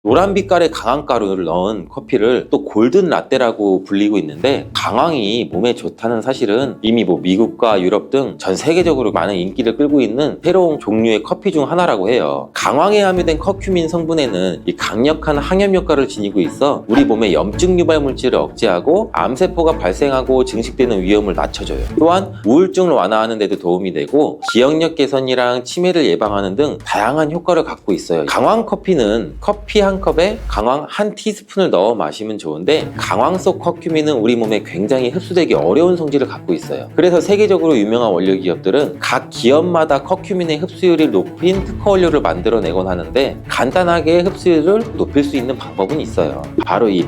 노란 빛깔의 강황가루를 넣은 커피를 또 골든 라떼라고 불리고 있는데, 강황이 몸에 좋다는 사실은 이미 미국과 유럽 등 전 세계적으로 많은 인기를 끌고 있는 새로운 종류의 커피 중 하나라고 해요. 강황에 함유된 커큐민 성분에는 이 강력한 항염 효과를 지니고 있어 우리 몸의 염증 유발 물질을 억제하고 암세포가 발생하고 증식되는 위험을 낮춰줘요. 또한 우울증을 완화하는 데도 도움이 되고 기억력 개선이랑 치매를 예방하는 등 다양한 효과를 갖고 있어요. 강황 커피는 커피 한 컵에 강황 한 티스푼을 넣어 마시면 좋은데, 강황 속 커큐민은 우리 몸에 굉장히 흡수되기 어려운 성질을 갖고 있어요. 그래서 세계적으로 유명한 원료 기업들은 각 기업마다 커큐민의 흡수율이 높인 특허 원료를 만들어내곤 하는데, 간단하게 흡수율을 높일 수 있는 방법은 있어요. 바로 이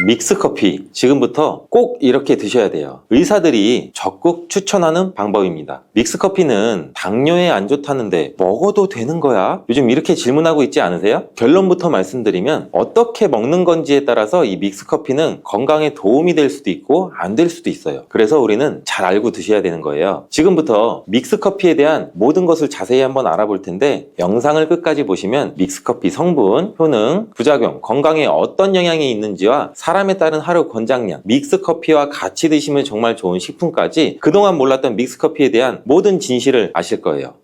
믹스커피, 지금부터 꼭 이렇게 드셔야 돼요. 의사들이 적극 추천하는 방법입니다. 믹스커피는 당뇨에 안 좋다는데 먹어도 되는 거야? 요즘 이렇게 질문하고 있지 않으세요? 결론부터 말씀드리면, 어떻게 먹는 건지에 따라서 이 믹스커피는 건강에 도움이 될 수도 있고 안 될 수도 있어요. 그래서 우리는 잘 알고 드셔야 되는 거예요. 지금부터 믹스커피에 대한 모든 것을 자세히 한번 알아볼 텐데, 영상을 끝까지 보시면 믹스커피 성분, 효능, 부작용, 건강에 어떤 영향이 있는지와 사람에 따른 하루 권장량, 믹스커피와 같이 드시면 정말 좋은 식품까지 그동안 몰랐던 믹스커피에 대한 모든 진실을 아실 거예요.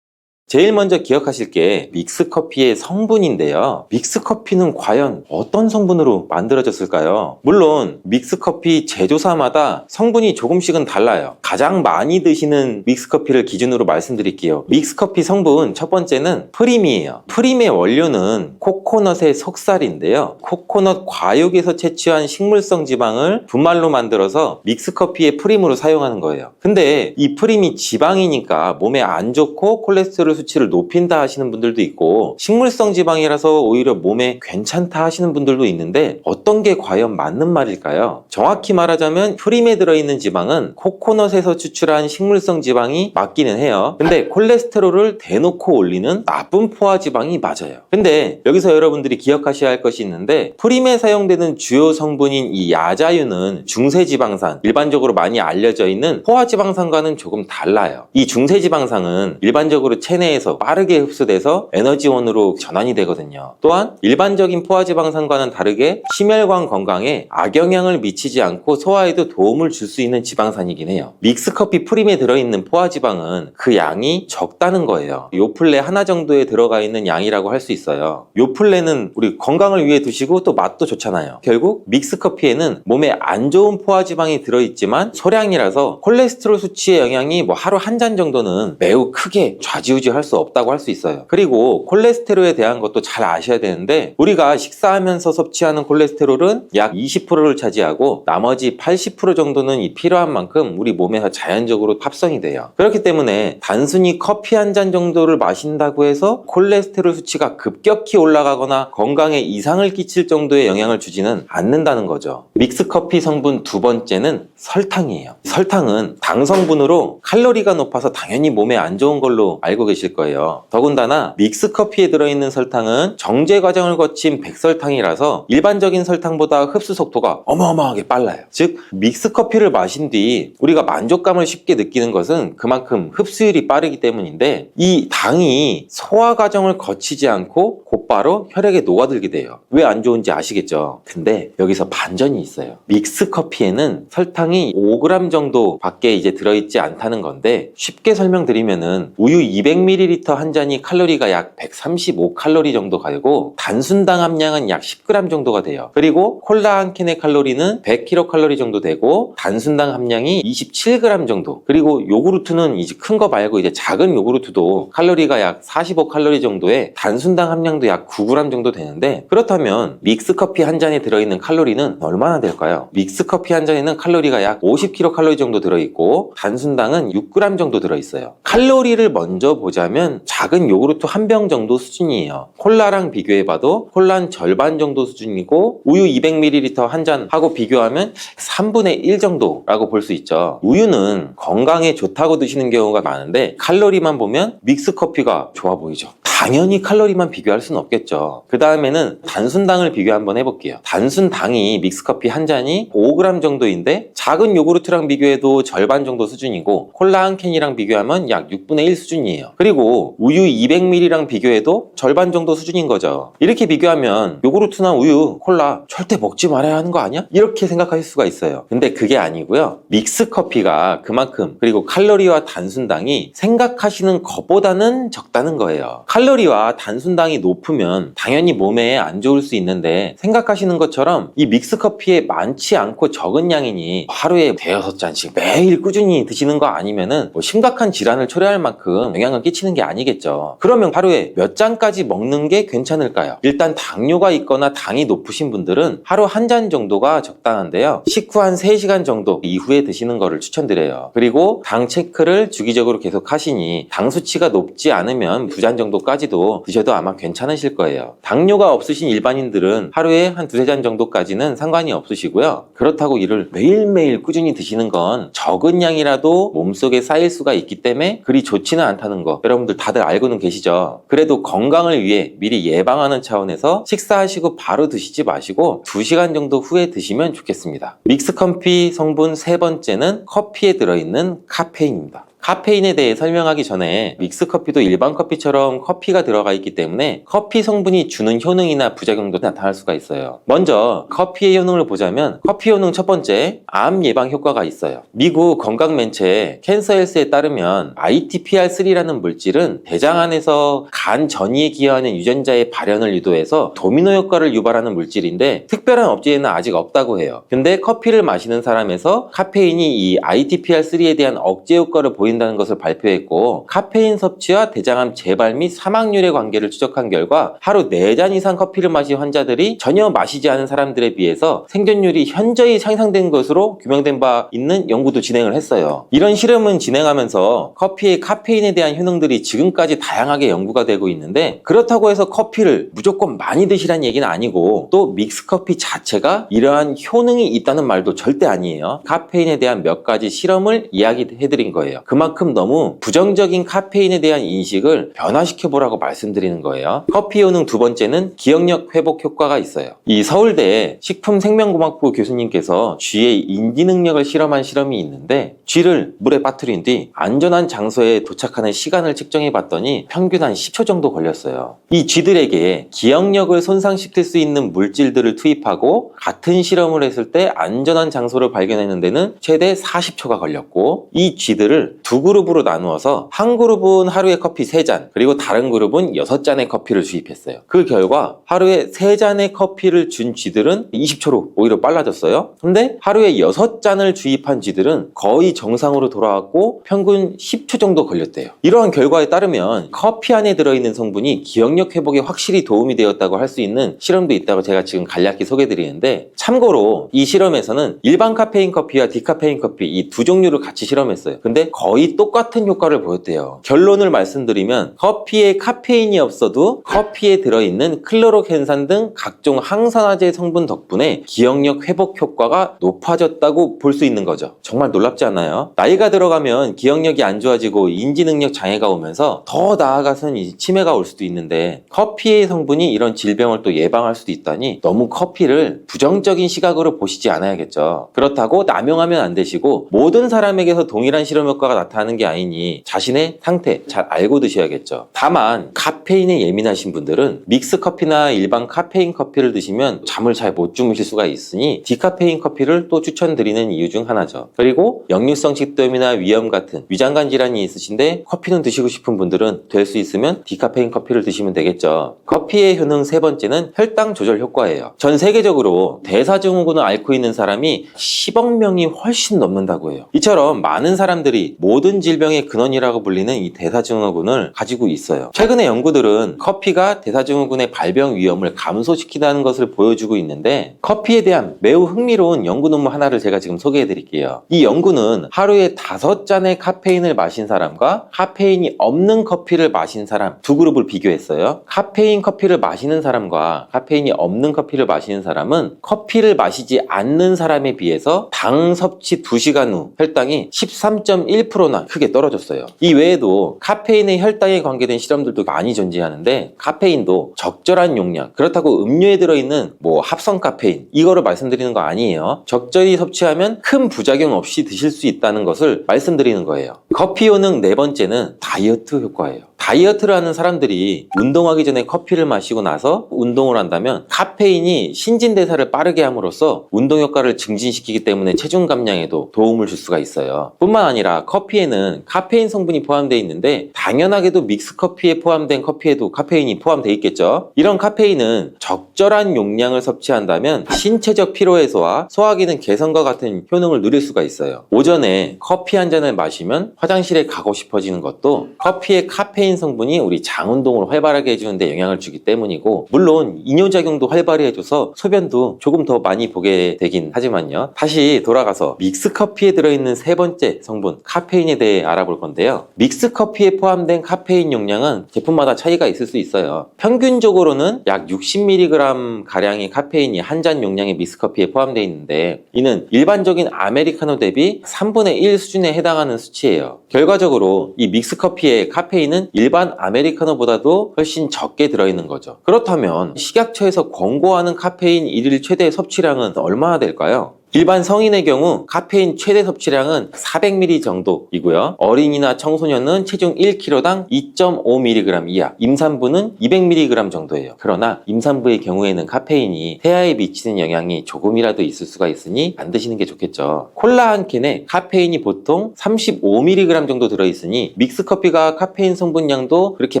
제일 먼저 기억하실 게 믹스커피의 성분인데요. 믹스커피는 과연 어떤 성분으로 만들어졌을까요? 물론 믹스커피 제조사마다 성분이 조금씩은 달라요. 가장 많이 드시는 믹스커피를 기준으로 말씀드릴게요. 믹스커피 성분 첫 번째는 프림이에요. 프림의 원료는 코코넛의 속살인데요. 코코넛 과육에서 채취한 식물성 지방을 분말로 만들어서 믹스커피의 프림으로 사용하는 거예요. 근데 이 프림이 지방이니까 몸에 안 좋고 콜레스테롤 수치를 높인다 하시는 분들도 있고, 식물성 지방이라서 오히려 몸에 괜찮다 하시는 분들도 있는데, 어떤 게 과연 맞는 말일까요? 정확히 말하자면 프림에 들어있는 지방은 코코넛에서 추출한 식물성 지방이 맞기는 해요. 근데 콜레스테롤을 대놓고 올리는 나쁜 포화 지방이 맞아요. 근데 여기서 여러분들이 기억하셔야 할 것이 있는데, 프림에 사용되는 주요 성분인 이 야자유는 중세지방산, 일반적으로 많이 알려져 있는 포화지방산과는 조금 달라요. 이 중세지방산은 일반적으로 체내 에서 빠르게 흡수돼서 에너지원으로 전환이 되거든요. 또한 일반적인 포화지방산과는 다르게 심혈관 건강에 악영향을 미치지 않고 소화에도 도움을 줄 수 있는 지방산이긴 해요. 믹스커피 프림에 들어있는 포화지방은 그 양이 적다는 거예요. 요플레 하나 정도에 들어가 있는 양이라고 할 수 있어요. 요플레는 우리 건강을 위해 드시고 또 맛도 좋잖아요. 결국 믹스커피에는 몸에 안 좋은 포화지방이 들어있지만 소량이라서 콜레스테롤 수치의 영향이 하루 한 잔 정도는 매우 크게 좌지우지 할 수 없다고 할 수 있어요. 그리고 콜레스테롤에 대한 것도 잘 아셔야 되는데, 우리가 식사하면서 섭취하는 콜레스테롤은 약 20%를 차지하고 나머지 80% 정도는 이 필요한 만큼 우리 몸에서 자연적으로 합성이 돼요. 그렇기 때문에 단순히 커피 한 잔 정도를 마신다고 해서 콜레스테롤 수치가 급격히 올라가거나 건강에 이상을 끼칠 정도의 영향을 주지는 않는다는 거죠. 믹스커피 성분 두 번째는 설탕이에요. 설탕은 당 성분으로 칼로리가 높아서 당연히 몸에 안 좋은 걸로 알고 계실 거예요. 더군다나 믹스커피에 들어있는 설탕은 정제 과정을 거친 백설탕이라서 일반적인 설탕보다 흡수 속도가 어마어마하게 빨라요. 즉 믹스커피를 마신 뒤 우리가 만족감을 쉽게 느끼는 것은 그만큼 흡수율이 빠르기 때문인데, 이 당이 소화 과정을 거치지 않고 곧바로 혈액에 녹아들게 돼요. 왜 안 좋은지 아시겠죠? 근데 여기서 반전이 있어요. 믹스커피에는 설탕이 5g 정도 밖에 이제 들어있지 않다는 건데, 쉽게 설명드리면은 우유 200ml 한 잔이 칼로리가 약 135칼로리 정도가 되고 단순당 함량은 약 10g 정도가 돼요. 그리고 콜라 한 캔의 칼로리는 100kcal 정도 되고 단순당 함량이 27g 정도. 그리고 요구르트는 이제 큰 거 말고 이제 작은 요구르트도 칼로리가 약 45칼로리 정도에 단순당 함량도 약 9g 정도 되는데, 그렇다면 믹스커피 한 잔에 들어있는 칼로리는 얼마나 될까요? 믹스커피 한 잔에는 칼로리가 약 50kcal 정도 들어있고 단순당은 6g 정도 들어있어요. 칼로리를 먼저 보자면 작은 요구르트 한 병 정도 수준이에요. 콜라랑 비교해봐도 콜라는 절반 정도 수준이고, 우유 200ml 한 잔하고 비교하면 3분의 1 정도라고 볼 수 있죠. 우유는 건강에 좋다고 드시는 경우가 많은데 칼로리만 보면 믹스커피가 좋아 보이죠. 당연히 칼로리만 비교할 수는 없겠죠. 그 다음에는 단순당을 비교 한번 해볼게요. 단순당이 믹스커피 한 잔이 5g 정도인데 작은 요구르트랑 비교해도 절반 정도 수준이고 콜라 한 캔이랑 비교하면 약 6분의 1 수준이에요. 그리고 우유 200ml랑 비교해도 절반 정도 수준인 거죠. 이렇게 비교하면 요구르트나 우유, 콜라 절대 먹지 말아야 하는 거 아니야? 이렇게 생각하실 수가 있어요. 근데 그게 아니고요. 믹스커피가 그만큼 그리고 칼로리와 단순당이 생각하시는 것보다는 적다는 거예요. 칼로리와 단순당이 높으면 당연히 몸에 안 좋을 수 있는데 생각하시는 것처럼 이 믹스커피에 많지 않고 적은 양이니 하루에 대여섯 잔씩 매일 꾸준히 드시는 거 아니면은 뭐 심각한 질환을 초래할 만큼 영향을 끼치는 게 아니겠죠. 그러면 하루에 몇 잔까지 먹는 게 괜찮을까요? 일단 당뇨가 있거나 당이 높으신 분들은 하루 한 잔 정도가 적당한데요. 식후 한 3시간 정도 이후에 드시는 거를 추천드려요. 그리고 당 체크를 주기적으로 계속 하시니 당 수치가 높지 않으면 2잔 정도까지도 드셔도 아마 괜찮으실 거예요. 당뇨가 없으신 일반인들은 하루에 한 2-3잔 정도까지는 상관이 없으시고요. 그렇다고 이를 매일매일 꾸준히 드시는 건 적은 양이라도 몸속에 쌓일 수가 있기 때문에 그리 좋지는 않다는 거 여러분들 다들 알고는 계시죠? 그래도 건강을 위해 미리 예방하는 차원에서 식사하시고 바로 드시지 마시고 2시간 정도 후에 드시면 좋겠습니다. 믹스커피 성분 세 번째는 커피에 들어있는 카페인입니다. 카페인에 대해 설명하기 전에 믹스커피도 일반 커피처럼 커피가 들어가 있기 때문에 커피 성분이 주는 효능이나 부작용도 나타날 수가 있어요. 먼저 커피의 효능을 보자면 커피 효능 첫 번째, 암 예방 효과가 있어요. 미국 건강맨체 캔서헬스에 따르면 ITPR3라는 물질은 대장 안에서 간 전이에 기여하는 유전자의 발현을 유도해서 도미노 효과를 유발하는 물질인데 특별한 업체에는 아직 없다고 해요. 근데 커피를 마시는 사람에서 카페인이 이 ITPR3에 대한 억제 효과를 보인다는 것을 발표했고 카페인 섭취와 대장암 재발 및 사망률의 관계를 추적한 결과 하루 4잔 이상 커피를 마신 환자들이 전혀 마시지 않은 사람들에 비해서 생존율이 현저히 향상된 것으로 규명된 바 있는 연구도 진행을 했어요. 이런 실험은 진행하면서 커피의 카페인에 대한 효능들이 지금까지 다양하게 연구가 되고 있는데 그렇다고 해서 커피를 무조건 많이 드시라는 얘기는 아니고 또 믹스커피 자체가 이러한 효능이 있다는 말도 절대 아니에요. 카페인에 대한 몇 가지 실험을 이야기해드린 거예요. 그만큼 너무 부정적인 카페인에 대한 인식을 변화시켜보라고 말씀드리는 거예요. 커피 효능 두 번째는 기억력 회복 효과가 있어요. 이 서울대 식품생명공학부 교수님께서 쥐의 인지 능력을 실험한 실험이 있는데 쥐를 물에 빠뜨린 뒤 안전한 장소에 도착하는 시간을 측정해 봤더니 평균 한 10초 정도 걸렸어요. 이 쥐들에게 기억력을 손상시킬 수 있는 물질들을 투입하고 같은 실험을 했을 때 안전한 장소를 발견하는 데는 최대 40초가 걸렸고 이 쥐들을 두 그룹으로 나누어서 한 그룹은 하루에 커피 3잔 그리고 다른 그룹은 6잔의 커피를 주입했어요. 그 결과 하루에 3잔의 커피를 준 쥐들은 20초로 오히려 빨라졌어요. 근데 하루에 6잔을 주입한 쥐들은 거의 정상으로 돌아왔고 평균 10초 정도 걸렸대요. 이러한 결과에 따르면 커피 안에 들어있는 성분이 기억력 회복에 확실히 도움이 되었다고 할 수 있는 실험도 있다고 제가 지금 간략히 소개해드리는데 참고로 이 실험에서는 일반 카페인 커피와 디카페인 커피 이 두 종류를 같이 실험했어요. 근데 거의 똑같은 효과를 보였대요. 결론을 말씀드리면 커피에 카페인이 없어도 커피에 들어있는 클로로켄산 등 각종 항산화제 성분 덕분에 기억력 회복 효과가 높아졌다고 볼 수 있는 거죠. 정말 놀랍지 않나요? 나이가 들어가면 기억력이 안 좋아지고 인지능력 장애가 오면서 더 나아가서는 치매가 올 수도 있는데 커피의 성분이 이런 질병을 또 예방할 수도 있다니 너무 커피를 부정적인 시각으로 보시지 않아야겠죠. 그렇다고 남용하면 안 되시고 모든 사람에게서 동일한 실험 효과가 나타나는 게 아니니 자신의 상태 잘 알고 드셔야겠죠. 다만 카페인에 예민하신 분들은 믹스커피나 일반 카페인 커피를 드시면 잠을 잘 못 주무실 수가 있으니 디카페인 커피를 또 추천드리는 이유 중 하나죠. 그리고 역류성 식도염이나 위염 같은 위장관 질환이 있으신데 커피는 드시고 싶은 분들은 될 수 있으면 디카페인 커피를 드시면 되겠죠. 커피의 효능 세 번째는 혈당 조절 효과예요. 전 세계적으로 대사증후군을 앓고 있는 사람이 10억 명이 훨씬 넘는다고 해요. 이처럼 많은 사람들이 모든 질병의 근원이라고 불리는 이 대사증후군을 가지고 있어요. 최근의 연구들은 커피가 대사증후군의 발병 위험을 감소시킨다는 것을 보여주고 있는데 커피에 대한 매우 흥미로운 연구 논문 하나를 제가 지금 소개해 드릴게요. 이 연구는 하루에 5잔의 카페인을 마신 사람과 카페인이 없는 커피를 마신 사람 두 그룹을 비교했어요. 카페인 커피를 마시는 사람과 카페인이 없는 커피를 마시는 사람은 커피를 마시지 않는 사람에 비해서 당 섭취 2시간 후 혈당이 13.1% 10%나 크게 떨어졌어요. 이 외에도 카페인의 혈당에 관계된 실험들도 많이 존재하는데 카페인도 적절한 용량, 그렇다고 음료에 들어있는 합성 카페인 이거를 말씀드리는 거 아니에요. 적절히 섭취하면 큰 부작용 없이 드실 수 있다는 것을 말씀드리는 거예요. 커피 효능 네 번째는 다이어트 효과예요. 다이어트를 하는 사람들이 운동하기 전에 커피를 마시고 나서 운동을 한다면 카페인이 신진대사를 빠르게 함으로써 운동 효과를 증진시키기 때문에 체중 감량에도 도움을 줄 수가 있어요. 뿐만 아니라 커피에는 카페인 성분이 포함되어 있는데 당연하게도 믹스커피에 포함된 커피에도 카페인이 포함되어 있겠죠. 이런 카페인은 적절한 용량을 섭취한다면 신체적 피로 해소와 소화기능 개선과 같은 효능을 누릴 수가 있어요. 오전에 커피 한 잔을 마시면 화장실에 가고 싶어지는 것도 커피의 카페인 성분이 우리 장 운동을 활발하게 해주는 데 영향을 주기 때문이고, 물론 이뇨작용도 활발히 해줘서 소변도 조금 더 많이 보게 되긴 하지만요. 다시 돌아가서 믹스커피에 들어있는 세 번째 성분 카페인에 대해 알아볼 건데요. 믹스커피에 포함된 카페인 용량은 제품마다 차이가 있을 수 있어요. 평균적으로는 약 60mg 가량의 카페인이 한 잔 용량의 믹스커피에 포함되어 있는데, 이는 일반적인 아메리카노 대비 3분의 1 수준에 해당하는 수치예요. 결과적으로 이 믹스커피의 카페인은 일반 아메리카노보다도 훨씬 적게 들어있는 거죠. 그렇다면 식약처에서 권고하는 카페인 일일 최대 섭취량은 얼마나 될까요? 일반 성인의 경우 카페인 최대 섭취량은 400ml 정도이고요. 어린이나 청소년은 체중 1kg당 2.5mg 이하, 임산부는 200mg 정도예요. 그러나 임산부의 경우에는 카페인이 태아에 미치는 영향이 조금이라도 있을 수가 있으니 안 드시는 게 좋겠죠. 콜라 한 캔에 카페인이 보통 35mg 정도 들어있으니 믹스커피가 카페인 성분량도 그렇게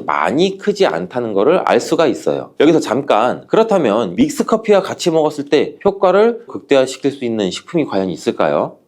많이 크지 않다는 것을 알 수가 있어요. 여기서 잠깐, 그렇다면 믹스커피와 같이 먹었을 때 효과를 극대화시킬 수 있는 식품이 과연 있을까요?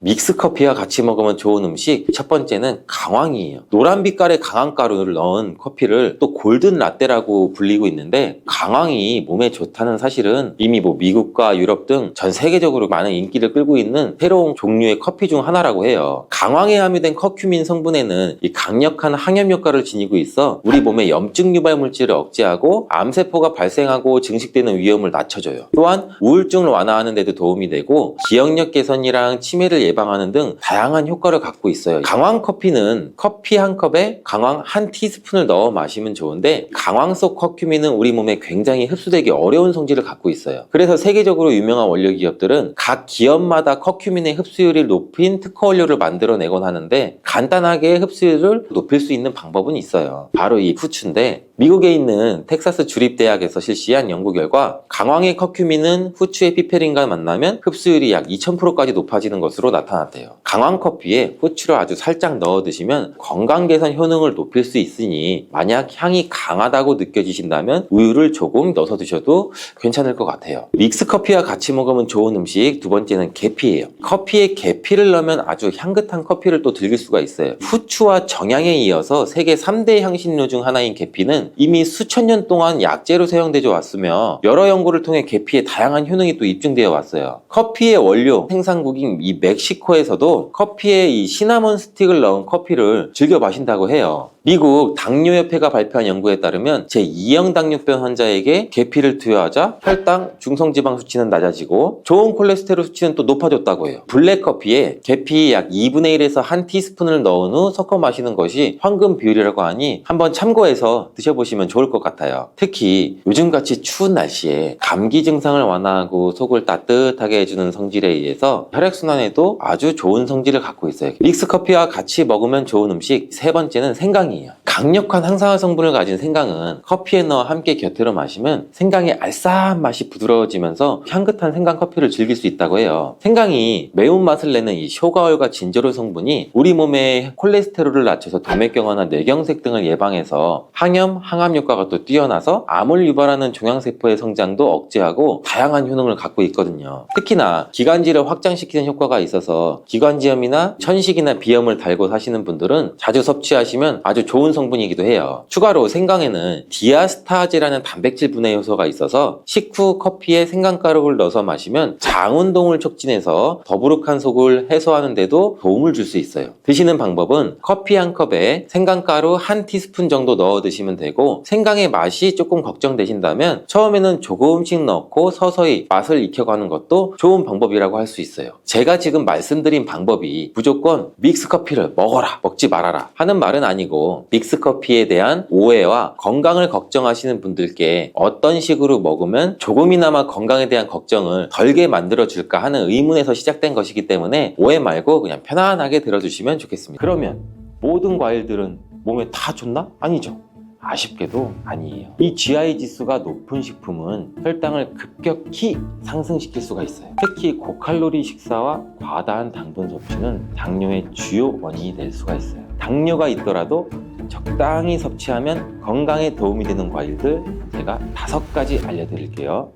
믹스커피와 같이 먹으면 좋은 음식 첫 번째는 강황이에요. 노란 빛깔의 강황가루를 넣은 커피를 또 골든 라떼라고 불리고 있는데, 강황이 몸에 좋다는 사실은 이미 미국과 유럽 등 전 세계적으로 많은 인기를 끌고 있는 새로운 종류의 커피 중 하나라고 해요. 강황에 함유된 커큐민 성분에는 이 강력한 항염 효과를 지니고 있어 우리 몸의 염증 유발 물질을 억제하고 암세포가 발생하고 증식되는 위험을 낮춰줘요. 또한 우울증을 완화하는 데도 도움이 되고 기억력 개선이랑 치매를 예방하는 등 다양한 효과를 갖고 있어요. 강황 커피는 커피 한 컵에 강황 한 티스푼을 넣어 마시면 좋은데, 강황 속 커큐민은 우리 몸에 굉장히 흡수되기 어려운 성질을 갖고 있어요. 그래서 세계적으로 유명한 원료 기업들은 각 기업마다 커큐민의 흡수율이 높인 특허 원료를 만들어내곤 하는데, 간단하게 흡수율을 높일 수 있는 방법은 있어요. 바로 이 후추인데, 미국에 있는 텍사스 주립대학에서 실시한 연구 결과 강황의 커큐민은 후추의 피페린과 만나면 흡수율이 약 2000%까지 높아지는 것으로 나타났대요. 강황 커피에 후추를 아주 살짝 넣어 드시면 건강 개선 효능을 높일 수 있으니, 만약 향이 강하다고 느껴지신다면 우유를 조금 넣어서 드셔도 괜찮을 것 같아요. 믹스 커피와 같이 먹으면 좋은 음식 두 번째는 계피예요. 커피에 계피를 넣으면 아주 향긋한 커피를 또 즐길 수가 있어요. 후추와 정향에 이어서 세계 3대 향신료 중 하나인 계피는 이미 수천 년 동안 약재로 사용되어 왔으며, 여러 연구를 통해 계피의 다양한 효능이 또 입증되어 왔어요. 커피의 원료 생산국인 이 멕시코에서도 커피에 이 시나몬 스틱을 넣은 커피를 즐겨 마신다고 해요. 미국 당뇨협회가 발표한 연구에 따르면 제2형 당뇨병 환자에게 계피를 투여하자 혈당, 중성지방 수치는 낮아지고 좋은 콜레스테롤 수치는 또 높아졌다고 해요. 블랙커피에 계피 약 2분의 1에서 한 티스푼을 넣은 후 섞어 마시는 것이 황금 비율이라고 하니 한번 참고해서 드셔보시면 좋을 것 같아요. 특히 요즘같이 추운 날씨에 감기 증상을 완화하고 속을 따뜻하게 해주는 성질에 의해서 혈액순환에도 아주 좋은 성질을 갖고 있어요. 믹스커피와 같이 먹으면 좋은 음식 세 번째는 생강이에요. 강력한 항산화 성분을 가진 생강은 커피에 넣어 함께 곁들여 마시면 생강의 알싸한 맛이 부드러워지면서 향긋한 생강 커피를 즐길 수 있다고 해요. 생강이 매운맛을 내는 이 쇼가올과 진저롤 성분이 우리 몸의 콜레스테롤을 낮춰서 동맥경화나 뇌경색 등을 예방해서 항염, 항암 효과가 또 뛰어나서 암을 유발하는 종양세포의 성장도 억제하고 다양한 효능을 갖고 있거든요. 특히나 기관지를 확장시키는 효과가 있어서 기관지염이나 천식이나 비염을 달고 사시는 분들은 자주 섭취하시면 아주 아주 좋은 성분이기도 해요. 추가로 생강에는 디아스타제라는 단백질 분해 요소가 있어서 식후 커피에 생강가루를 넣어서 마시면 장 운동을 촉진해서 더부룩한 속을 해소하는 데도 도움을 줄 수 있어요. 드시는 방법은 커피 한 컵에 생강가루 한 티스푼 정도 넣어 드시면 되고, 생강의 맛이 조금 걱정되신다면 처음에는 조금씩 넣고 서서히 맛을 익혀가는 것도 좋은 방법이라고 할 수 있어요. 제가 지금 말씀드린 방법이 무조건 믹스커피를 먹어라, 먹지 말아라 하는 말은 아니고, 믹스커피에 대한 오해와 건강을 걱정하시는 분들께 어떤 식으로 먹으면 조금이나마 건강에 대한 걱정을 덜게 만들어줄까 하는 의문에서 시작된 것이기 때문에 오해 말고 그냥 편안하게 들어주시면 좋겠습니다. 그러면 모든 과일들은 몸에 다 좋나? 아니죠. 아쉽게도 아니에요. 이 GI 지수가 높은 식품은 혈당을 급격히 상승시킬 수가 있어요. 특히 고칼로리 식사와 과다한 당분 섭취는 당뇨의 주요 원인이 될 수가 있어요. 당뇨가 있더라도 적당히 섭취하면 건강에 도움이 되는 과일들 제가 5가지 알려드릴게요.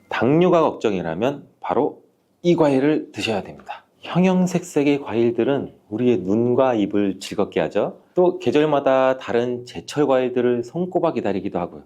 당뇨가 걱정이라면 바로 이 과일을 드셔야 됩니다. 형형색색의 과일들은 우리의 눈과 입을 즐겁게 하죠. 또 계절마다 다른 제철 과일들을 손꼽아 기다리기도 하고요.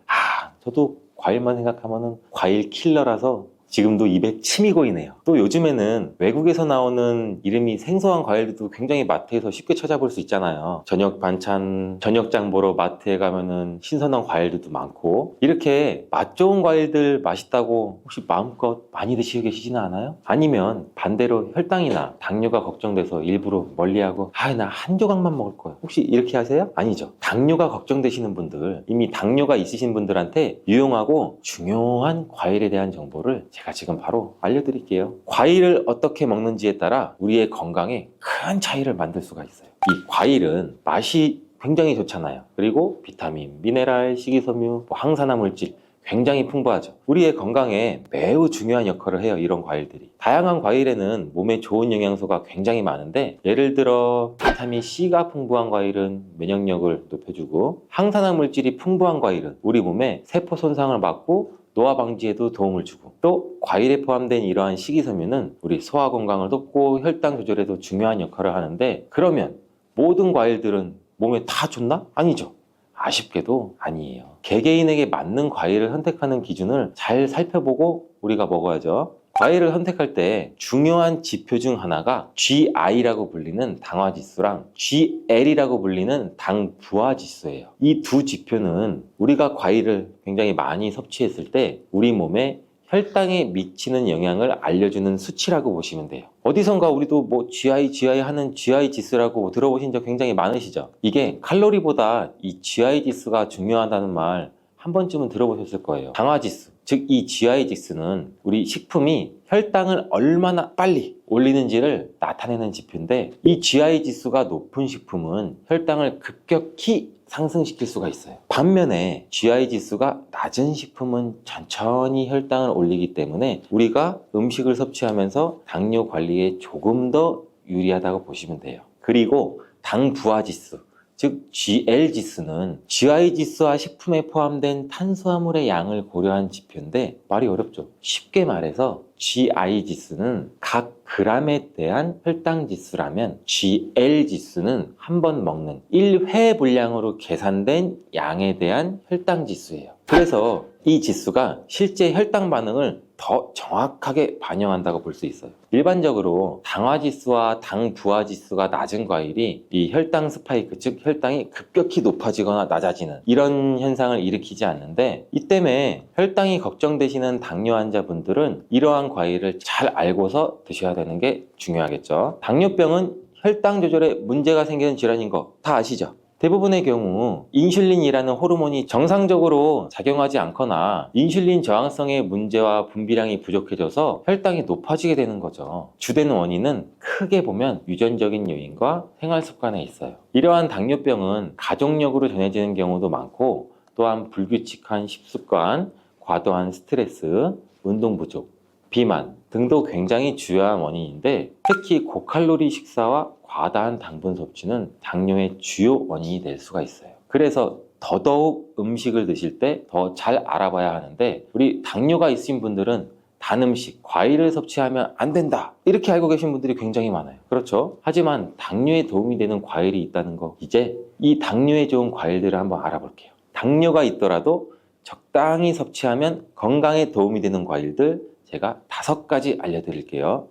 저도 과일만 생각하면 과일 킬러라서 지금도 입에 침이 고이네요. 또 요즘에는 외국에서 나오는 이름이 생소한 과일들도 굉장히 마트에서 쉽게 찾아볼 수 있잖아요. 저녁 반찬, 저녁장 보러 마트에 가면은 신선한 과일들도 많고, 이렇게 맛 좋은 과일들 맛있다고 혹시 마음껏 많이 드시고 계시지는 않아요? 아니면 반대로 혈당이나 당뇨가 걱정돼서 일부러 멀리하고 나 한 조각만 먹을 거야, 혹시 이렇게 하세요? 아니죠. 당뇨가 걱정되시는 분들, 이미 당뇨가 있으신 분들한테 유용하고 중요한 과일에 대한 정보를 제가 지금 바로 알려드릴게요. 과일을 어떻게 먹는지에 따라 우리의 건강에 큰 차이를 만들 수가 있어요. 이 과일은 맛이 굉장히 좋잖아요. 그리고 비타민, 미네랄, 식이섬유, 항산화 물질 굉장히 풍부하죠. 우리의 건강에 매우 중요한 역할을 해요, 이런 과일들이. 다양한 과일에는 몸에 좋은 영양소가 굉장히 많은데, 예를 들어 비타민 C가 풍부한 과일은 면역력을 높여주고, 항산화 물질이 풍부한 과일은 우리 몸에 세포 손상을 막고 노화 방지에도 도움을 주고, 또 과일에 포함된 이러한 식이섬유는 우리 소화 건강을 돕고 혈당 조절에도 중요한 역할을 하는데, 그러면 모든 과일들은 몸에 다 좋나? 아니죠. 아쉽게도 아니에요. 개개인에게 맞는 과일을 선택하는 기준을 잘 살펴보고 우리가 먹어야죠. 과일을 선택할 때 중요한 지표 중 하나가 GI라고 불리는 당화지수랑 GL이라고 불리는 당부하지수예요. 이 두 지표는 우리가 과일을 굉장히 많이 섭취했을 때 우리 몸에 혈당에 미치는 영향을 알려주는 수치라고 보시면 돼요. 어디선가 우리도 GI 하는 GI 지수라고 들어보신 적 굉장히 많으시죠? 이게 칼로리보다 이 GI 지수가 중요하다는 말 한 번쯤은 들어보셨을 거예요. 당화지수, 즉 이 GI 지수는 우리 식품이 혈당을 얼마나 빨리 올리는지를 나타내는 지표인데, 이 GI 지수가 높은 식품은 혈당을 급격히 상승시킬 수가 있어요. 반면에 GI 지수가 낮은 식품은 천천히 혈당을 올리기 때문에 우리가 음식을 섭취하면서 당뇨 관리에 조금 더 유리하다고 보시면 돼요. 그리고 당 부하 지수, 즉 GL 지수는 GI 지수와 식품에 포함된 탄수화물의 양을 고려한 지표인데, 말이 어렵죠. 쉽게 말해서 GI 지수는 각 그램에 대한 혈당 지수라면, GL 지수는 한 번 먹는 1회 분량으로 계산된 양에 대한 혈당 지수예요. 그래서 이 지수가 실제 혈당 반응을 더 정확하게 반영한다고 볼 수 있어요. 일반적으로 당화지수와 당부하지수가 낮은 과일이 이 혈당 스파이크, 즉 혈당이 급격히 높아지거나 낮아지는 이런 현상을 일으키지 않는데, 이 때문에 혈당이 걱정되시는 당뇨 환자분들은 이러한 과일을 잘 알고서 드셔야 되는 게 중요하겠죠. 당뇨병은 혈당 조절에 문제가 생기는 질환인 거 다 아시죠? 대부분의 경우 인슐린이라는 호르몬이 정상적으로 작용하지 않거나 인슐린 저항성의 문제와 분비량이 부족해져서 혈당이 높아지게 되는 거죠. 주된 원인은 크게 보면 유전적인 요인과 생활 습관에 있어요. 이러한 당뇨병은 가족력으로 전해지는 경우도 많고, 또한 불규칙한 식습관, 과도한 스트레스, 운동 부족, 비만 등도 굉장히 주요한 원인인데, 특히 고칼로리 식사와 과다한 당분 섭취는 당뇨의 주요 원인이 될 수가 있어요. 그래서 더더욱 음식을 드실 때 더 잘 알아봐야 하는데, 우리 당뇨가 있으신 분들은 단 음식, 과일을 섭취하면 안 된다. 이렇게 알고 계신 분들이 굉장히 많아요. 그렇죠? 하지만 당뇨에 도움이 되는 과일이 있다는 거, 이제 이 당뇨에 좋은 과일들을 한번 알아볼게요. 당뇨가 있더라도 적당히 섭취하면 건강에 도움이 되는 과일들 제가 5가지 알려드릴게요.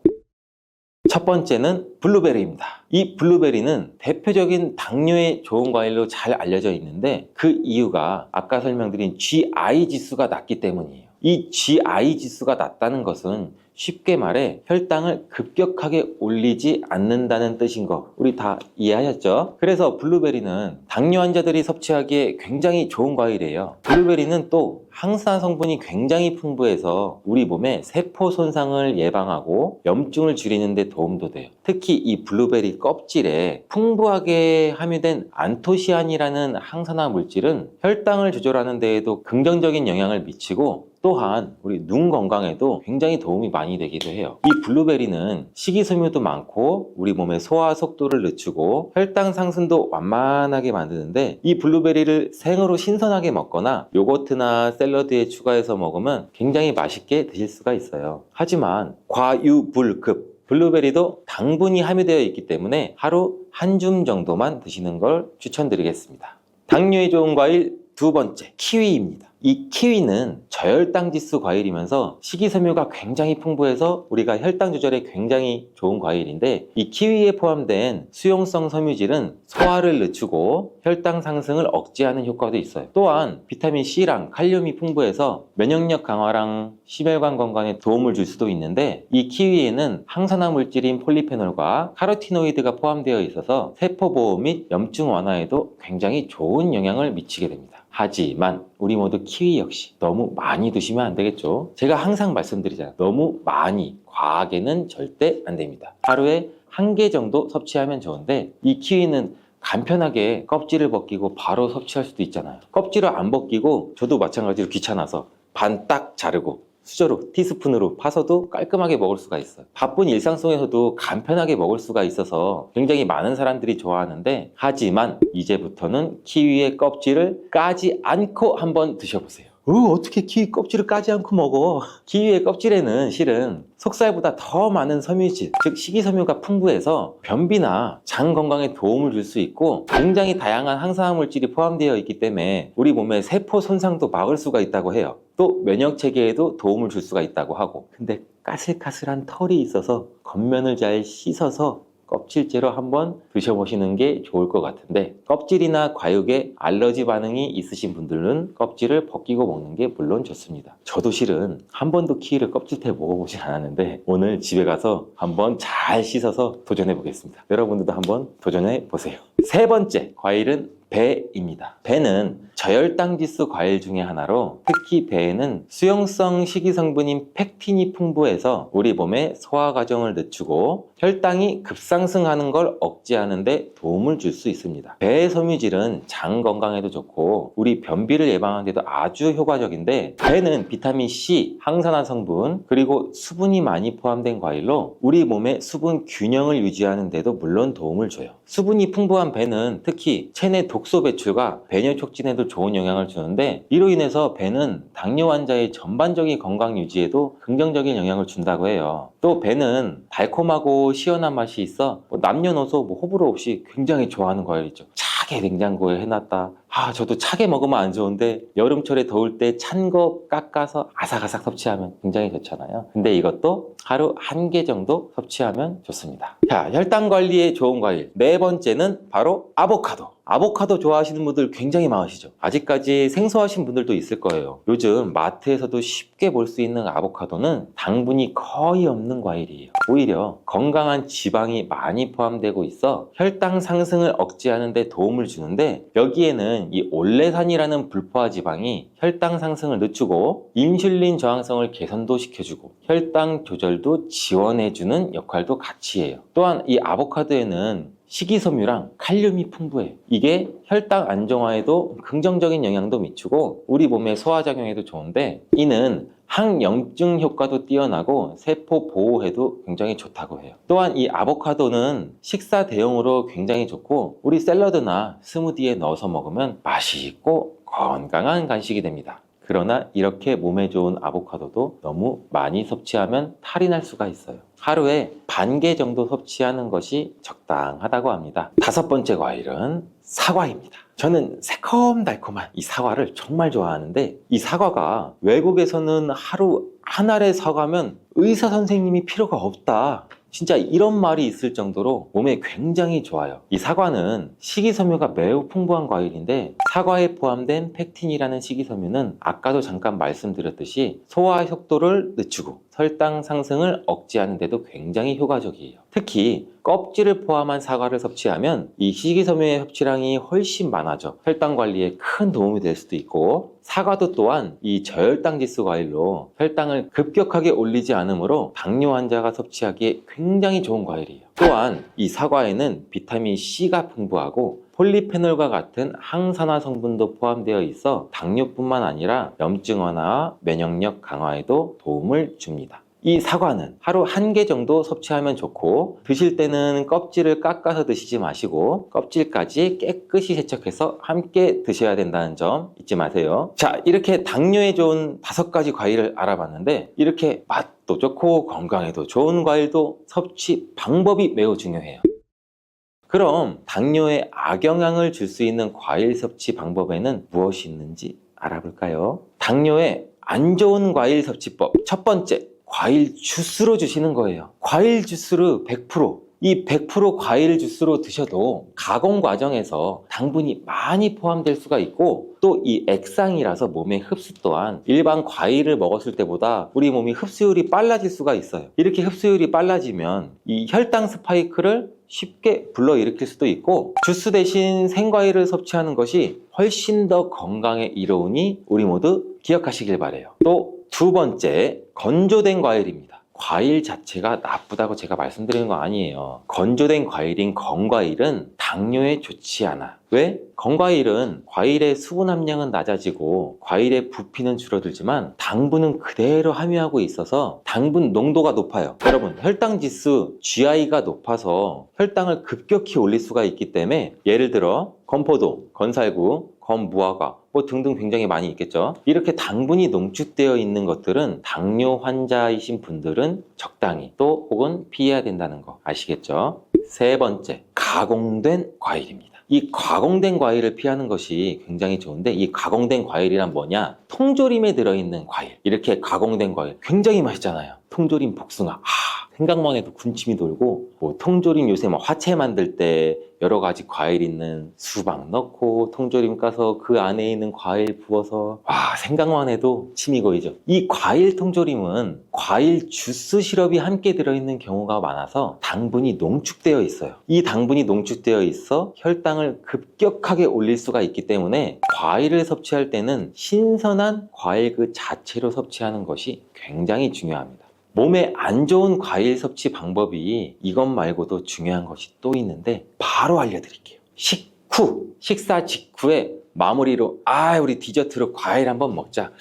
첫 번째는 블루베리입니다. 이 블루베리는 대표적인 당뇨에 좋은 과일로 잘 알려져 있는데 그 이유가 아까 설명드린 GI 지수가 낮기 때문이에요. 이 GI 지수가 낮다는 것은 쉽게 말해 혈당을 급격하게 올리지 않는다는 뜻인 거 우리 다 이해하셨죠? 그래서 블루베리는 당뇨 환자들이 섭취하기에 굉장히 좋은 과일이에요. 블루베리는 또 항산화 성분이 굉장히 풍부해서 우리 몸의 세포 손상을 예방하고 염증을 줄이는 데 도움도 돼요. 특히 이 블루베리 껍질에 풍부하게 함유된 안토시아닌이라는 항산화 물질은 혈당을 조절하는 데에도 긍정적인 영향을 미치고 또한 우리 눈 건강에도 굉장히 도움이 많이 되기도 해요. 이 블루베리는 식이섬유도 많고 우리 몸의 소화 속도를 늦추고 혈당 상승도 완만하게 만드는데 이 블루베리를 생으로 신선하게 먹거나 요거트나 샐러드에 추가해서 먹으면 굉장히 맛있게 드실 수가 있어요. 하지만 과유불급 블루베리도 당분이 함유되어 있기 때문에 하루 한 줌 정도만 드시는 걸 추천드리겠습니다. 당뇨에 좋은 과일 두 번째, 키위입니다. 이 키위는 저혈당 지수 과일이면서 식이섬유가 굉장히 풍부해서 우리가 혈당 조절에 굉장히 좋은 과일인데 이 키위에 포함된 수용성 섬유질은 소화를 늦추고 혈당 상승을 억제하는 효과도 있어요. 또한 비타민 C랑 칼륨이 풍부해서 면역력 강화랑 심혈관 건강에 도움을 줄 수도 있는데 이 키위에는 항산화 물질인 폴리페놀과 카로티노이드가 포함되어 있어서 세포 보호 및 염증 완화에도 굉장히 좋은 영향을 미치게 됩니다. 하지만 우리 모두 키위 역시 너무 많이 드시면 안 되겠죠. 제가 항상 말씀드리잖아요. 너무 많이, 과하게는 절대 안 됩니다. 하루에 1개 정도 섭취하면 좋은데 이 키위는 간편하게 껍질을 벗기고 바로 섭취할 수도 있잖아요. 껍질을 안 벗기고 저도 마찬가지로 귀찮아서 반 딱 자르고 수저로 티스푼으로 파서도 깔끔하게 먹을 수가 있어요. 바쁜 일상 속에서도 간편하게 먹을 수가 있어서 굉장히 많은 사람들이 좋아하는데 하지만 이제부터는 키위의 껍질을 까지 않고 한번 드셔보세요. 어떻게 키위 껍질을 까지 않고 먹어? 키위의 껍질에는 실은 속살보다 더 많은 섬유질, 즉 식이섬유가 풍부해서 변비나 장 건강에 도움을 줄 수 있고 굉장히 다양한 항산화 물질이 포함되어 있기 때문에 우리 몸의 세포 손상도 막을 수가 있다고 해요. 또 면역 체계에도 도움을 줄 수가 있다고 하고 근데 까슬까슬한 털이 있어서 겉면을 잘 씻어서 껍질째로 한번 드셔보시는 게 좋을 것 같은데 껍질이나 과육에 알러지 반응이 있으신 분들은 껍질을 벗기고 먹는 게 물론 좋습니다. 저도 실은 한 번도 키위를 껍질째 먹어보진 않았는데 오늘 집에 가서 한번 잘 씻어서 도전해 보겠습니다. 여러분들도 한번 도전해 보세요. 세 번째 과일은 배입니다. 배는 저혈당 지수 과일 중에 하나로 특히 배에는 수용성 식이성분인 펙틴이 풍부해서 우리 몸의 소화 과정을 늦추고 혈당이 급상승하는 걸 억제하는 데 도움을 줄 수 있습니다. 배의 섬유질은 장 건강에도 좋고 우리 변비를 예방하는 데도 아주 효과적인데 배는 비타민 C, 항산화 성분 그리고 수분이 많이 포함된 과일로 우리 몸의 수분 균형을 유지하는 데도 물론 도움을 줘요. 수분이 풍부한 배는 특히 체내 독소 배출과 배뇨 촉진에도 좋은 영향을 주는데 이로 인해서 배는 당뇨 환자의 전반적인 건강 유지에도 긍정적인 영향을 준다고 해요. 또 배는 달콤하고 시원한 맛이 있어 남녀노소 호불호 없이 굉장히 좋아하는 과일이죠. 차게 냉장고에 해놨다. 저도 차게 먹으면 안 좋은데 여름철에 더울 때 찬 거 깎아서 아삭아삭 섭취하면 굉장히 좋잖아요. 근데 이것도 하루 1개 정도 섭취하면 좋습니다. 자, 혈당 관리에 좋은 과일 네 번째는 바로 아보카도. 아보카도 좋아하시는 분들 굉장히 많으시죠. 아직까지 생소하신 분들도 있을 거예요. 요즘 마트에서도 쉽게 볼 수 있는 아보카도는 당분이 거의 없는 과일이에요. 오히려 건강한 지방이 많이 포함되고 있어 혈당 상승을 억제하는 데 도움을 주는데 여기에는 이 올레산이라는 불포화 지방이 혈당 상승을 늦추고 인슐린 저항성을 개선도 시켜주고 혈당 조절도 지원해주는 역할도 같이 해요. 또한 이 아보카도에는 식이섬유랑 칼륨이 풍부해요. 이게 혈당 안정화에도 긍정적인 영향도 미치고 우리 몸의 소화작용에도 좋은데 이는 항염증 효과도 뛰어나고 세포 보호에도 굉장히 좋다고 해요. 또한 이 아보카도는 식사 대용으로 굉장히 좋고 우리 샐러드나 스무디에 넣어서 먹으면 맛있고 건강한 간식이 됩니다. 그러나 이렇게 몸에 좋은 아보카도도 너무 많이 섭취하면 탈이 날 수가 있어요. 하루에 반 개 정도 섭취하는 것이 적당하다고 합니다. 5번째 과일은 사과입니다. 저는 새콤달콤한 이 사과를 정말 좋아하는데, 이 사과가 외국에서는 하루 한 알의 사과면 의사 선생님이 필요가 없다, 진짜 이런 말이 있을 정도로 몸에 굉장히 좋아요. 이 사과는 식이섬유가 매우 풍부한 과일인데, 사과에 포함된 펙틴이라는 식이섬유는 아까도 잠깐 말씀드렸듯이 소화 속도를 늦추고 혈당 상승을 억제하는 데도 굉장히 효과적이에요. 특히 껍질을 포함한 사과를 섭취하면 이 식이섬유의 섭취량이 훨씬 많아져 혈당 관리에 큰 도움이 될 수도 있고, 사과도 또한 이 저혈당 지수 과일로 혈당을 급격하게 올리지 않으므로 당뇨 환자가 섭취하기에 굉장히 좋은 과일이에요. 또한 이 사과에는 비타민 C가 풍부하고 폴리페놀과 같은 항산화 성분도 포함되어 있어 당뇨뿐만 아니라 염증 완화와 면역력 강화에도 도움을 줍니다. 이 사과는 하루 1개 정도 섭취하면 좋고, 드실 때는 껍질을 깎아서 드시지 마시고 껍질까지 깨끗이 세척해서 함께 드셔야 된다는 점 잊지 마세요. 자, 이렇게 당뇨에 좋은 5가지 과일을 알아봤는데, 이렇게 맛도 좋고 건강에도 좋은 과일도 섭취 방법이 매우 중요해요. 그럼 당뇨에 악영향을 줄 수 있는 과일 섭취 방법에는 무엇이 있는지 알아볼까요? 당뇨에 안 좋은 과일 섭취법, 첫 번째, 과일 주스로 주시는 거예요. 과일 주스를 100%, 이 100% 과일 주스로 드셔도 가공 과정에서 당분이 많이 포함될 수가 있고, 또 이 액상이라서 몸의 흡수 또한 일반 과일을 먹었을 때보다 우리 몸이 흡수율이 빨라질 수가 있어요. 이렇게 흡수율이 빨라지면 이 혈당 스파이크를 쉽게 불러일으킬 수도 있고, 주스 대신 생과일을 섭취하는 것이 훨씬 더 건강에 이로우니 우리 모두 기억하시길 바래요. 또 2번째, 건조된 과일입니다. 과일 자체가 나쁘다고 제가 말씀드리는 거 아니에요. 건조된 과일인 건과일은 당뇨에 좋지 않아. 왜? 건과일은 과일의 수분 함량은 낮아지고 과일의 부피는 줄어들지만 당분은 그대로 함유하고 있어서 당분 농도가 높아요. 여러분, 혈당 지수 GI가 높아서 혈당을 급격히 올릴 수가 있기 때문에, 예를 들어 건포도, 건살구, 건무화과 등등 굉장히 많이 있겠죠. 이렇게 당분이 농축되어 있는 것들은 당뇨 환자이신 분들은 적당히 또 혹은 피해야 된다는 거 아시겠죠? 3번째, 가공된 과일입니다. 이 가공된 과일을 피하는 것이 굉장히 좋은데, 이 가공된 과일이란 뭐냐? 통조림에 들어있는 과일, 이렇게 가공된 과일 굉장히 맛있잖아요. 통조림 복숭아, 생각만 해도 군침이 돌고, 통조림 요새 화채 만들 때 여러 가지 과일 있는 수박 넣고 통조림 까서 그 안에 있는 과일 부어서, 생각만 해도 침이 고이죠. 이 과일 통조림은 과일 주스 시럽이 함께 들어있는 경우가 많아서 당분이 농축되어 있어요. 이 당분이 농축되어 있어 혈당을 급격하게 올릴 수가 있기 때문에 과일을 섭취할 때는 신선한 과일 그 자체로 섭취하는 것이 굉장히 중요합니다. 몸에 안 좋은 과일 섭취 방법이 이것 말고도 중요한 것이 또 있는데 바로 알려드릴게요. 식사 직후에 마무리로 우리 디저트로 과일 한번 먹자.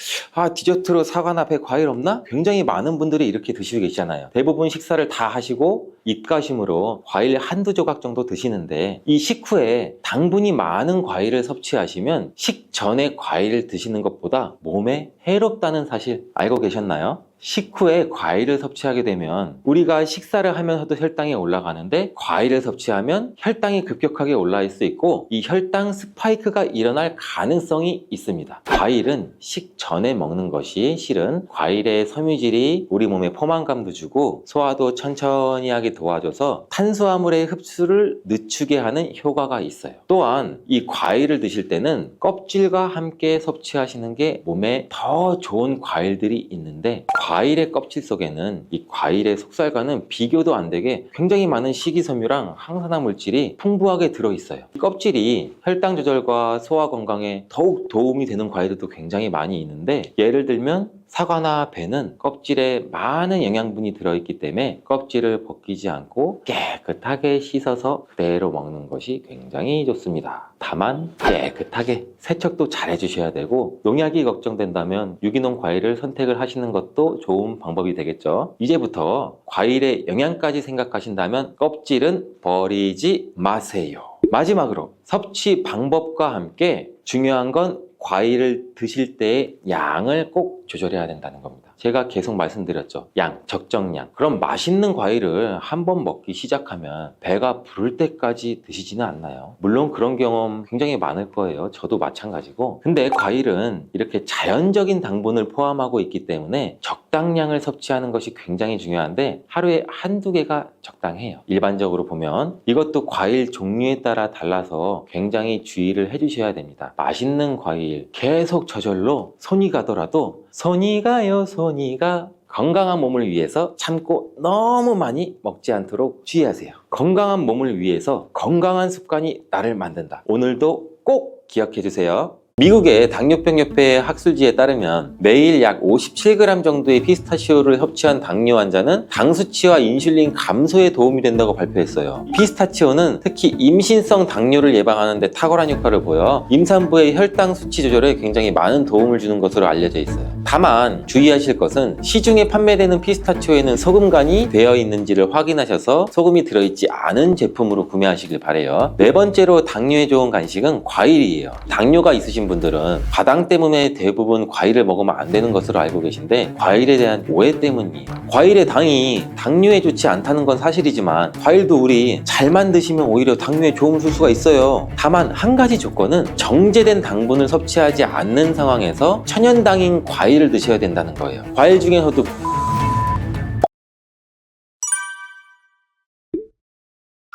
디저트로 사과나 배 과일 없나? 굉장히 많은 분들이 이렇게 드시고 계시잖아요. 대부분 식사를 다 하시고 입가심으로 과일 한두 조각 정도 드시는데, 이 식후에 당분이 많은 과일을 섭취하시면 식전에 과일을 드시는 것보다 몸에 해롭다는 사실 알고 계셨나요? 식후에 과일을 섭취하게 되면 우리가 식사를 하면서도 혈당이 올라가는데, 과일을 섭취하면 혈당이 급격하게 올라갈 수 있고 이 혈당 스파이크가 일어날 가능성이 있습니다. 과일은 식전에 먹는 것이 실은 과일의 섬유질이 우리 몸에 포만감도 주고 소화도 천천히 하게 도와줘서 탄수화물의 흡수를 늦추게 하는 효과가 있어요. 또한 이 과일을 드실 때는 껍질과 함께 섭취하시는 게 몸에 더 좋은 과일들이 있는데, 과일의 껍질 속에는 이 과일의 속살과는 비교도 안 되게 굉장히 많은 식이섬유랑 항산화 물질이 풍부하게 들어있어요. 이 껍질이 혈당 조절과 소화 건강에 더욱 도움이 되는 과일들도 굉장히 많이 있는데, 예를 들면 사과나 배는 껍질에 많은 영양분이 들어있기 때문에 껍질을 벗기지 않고 깨끗하게 씻어서 그대로 먹는 것이 굉장히 좋습니다. 다만 깨끗하게 세척도 잘 해주셔야 되고, 농약이 걱정된다면 유기농 과일을 선택을 하시는 것도 좋은 방법이 되겠죠. 이제부터 과일의 영양까지 생각하신다면 껍질은 버리지 마세요. 마지막으로 섭취 방법과 함께 중요한 건 과일을 드실 때 양을 꼭 조절해야 된다는 겁니다. 제가 계속 말씀드렸죠. 양, 적정량. 그럼 맛있는 과일을 한 번 먹기 시작하면 배가 부를 때까지 드시지는 않나요? 물론 그런 경험 굉장히 많을 거예요. 저도 마찬가지고. 근데 과일은 이렇게 자연적인 당분을 포함하고 있기 때문에 적당량을 섭취하는 것이 굉장히 중요한데 하루에 한두 개가 적당해요. 일반적으로 보면 이것도 과일 종류에 따라 달라서 굉장히 주의를 해주셔야 됩니다. 맛있는 과일 계속 저절로 손이 가더라도 손이 가요 손이 가 건강한 몸을 위해서 참고 너무 많이 먹지 않도록 주의하세요. 건강한 몸을 위해서 건강한 습관이 나를 만든다. 오늘도 꼭 기억해 주세요. 미국의 당뇨병협회 학술지에 따르면 매일 약 57g 정도의 피스타치오를 섭취한 당뇨 환자는 당 수치와 인슐린 감소에 도움이 된다고 발표했어요. 피스타치오는 특히 임신성 당뇨를 예방하는 데 탁월한 효과를 보여 임산부의 혈당 수치 조절에 굉장히 많은 도움을 주는 것으로 알려져 있어요. 다만 주의하실 것은 시중에 판매되는 피스타치오에는 소금간이 되어 있는지를 확인하셔서 소금이 들어있지 않은 제품으로 구매하시길 바래요. 네 번째로 당뇨에 좋은 간식은 과일이에요. 당뇨가 있으신 분들은 과당 때문에 대부분 과일을 먹으면 안 되는 것으로 알고 계신데 과일에 대한 오해 때문이에요. 과일의 당이 당뇨에 좋지 않다는 건 사실이지만 과일도 우리 잘만 드시면 오히려 당뇨에 도움을 줄 수가 있어요. 다만 한 가지 조건은 정제된 당분을 섭취하지 않는 상황에서 천연당인 과일을 드셔야 된다는 거예요. 과일 중에서도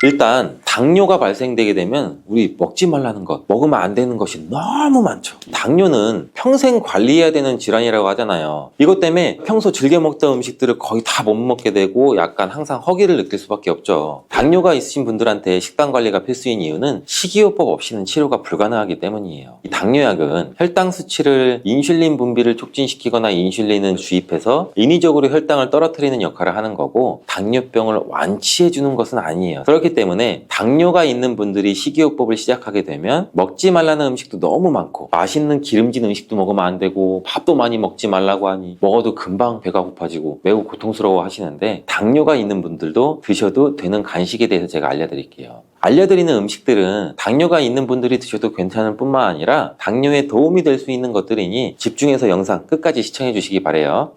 일단 당뇨가 발생되게 되면 우리 먹지 말라는 것, 먹으면 안 되는 것이 너무 많죠. 당뇨는 평생 관리해야 되는 질환이라고 하잖아요. 이것 때문에 평소 즐겨 먹던 음식들을 거의 다 못 먹게 되고 약간 항상 허기를 느낄 수밖에 없죠. 당뇨가 있으신 분들한테 식단 관리가 필수인 이유는 식이요법 없이는 치료가 불가능하기 때문이에요. 이 당뇨약은 혈당 수치를 인슐린 분비를 촉진시키거나 인슐린을 주입해서 인위적으로 혈당을 떨어뜨리는 역할을 하는 거고 당뇨병을 완치해 주는 것은 아니에요. 그렇기 때문에 당뇨가 있는 분들이 식이요법을 시작하게 되면 먹지 말라는 음식도 너무 많고 맛있는 기름진 음식도 먹으면 안 되고 밥도 많이 먹지 말라고 하니 먹어도 금방 배가 고파지고 매우 고통스러워 하시는데 당뇨가 있는 분들도 드셔도 되는 간식에 대해서 제가 알려드릴게요. 알려드리는 음식들은 당뇨가 있는 분들이 드셔도 괜찮을 뿐만 아니라 당뇨에 도움이 될 수 있는 것들이니 집중해서 영상 끝까지 시청해 주시기 바라요.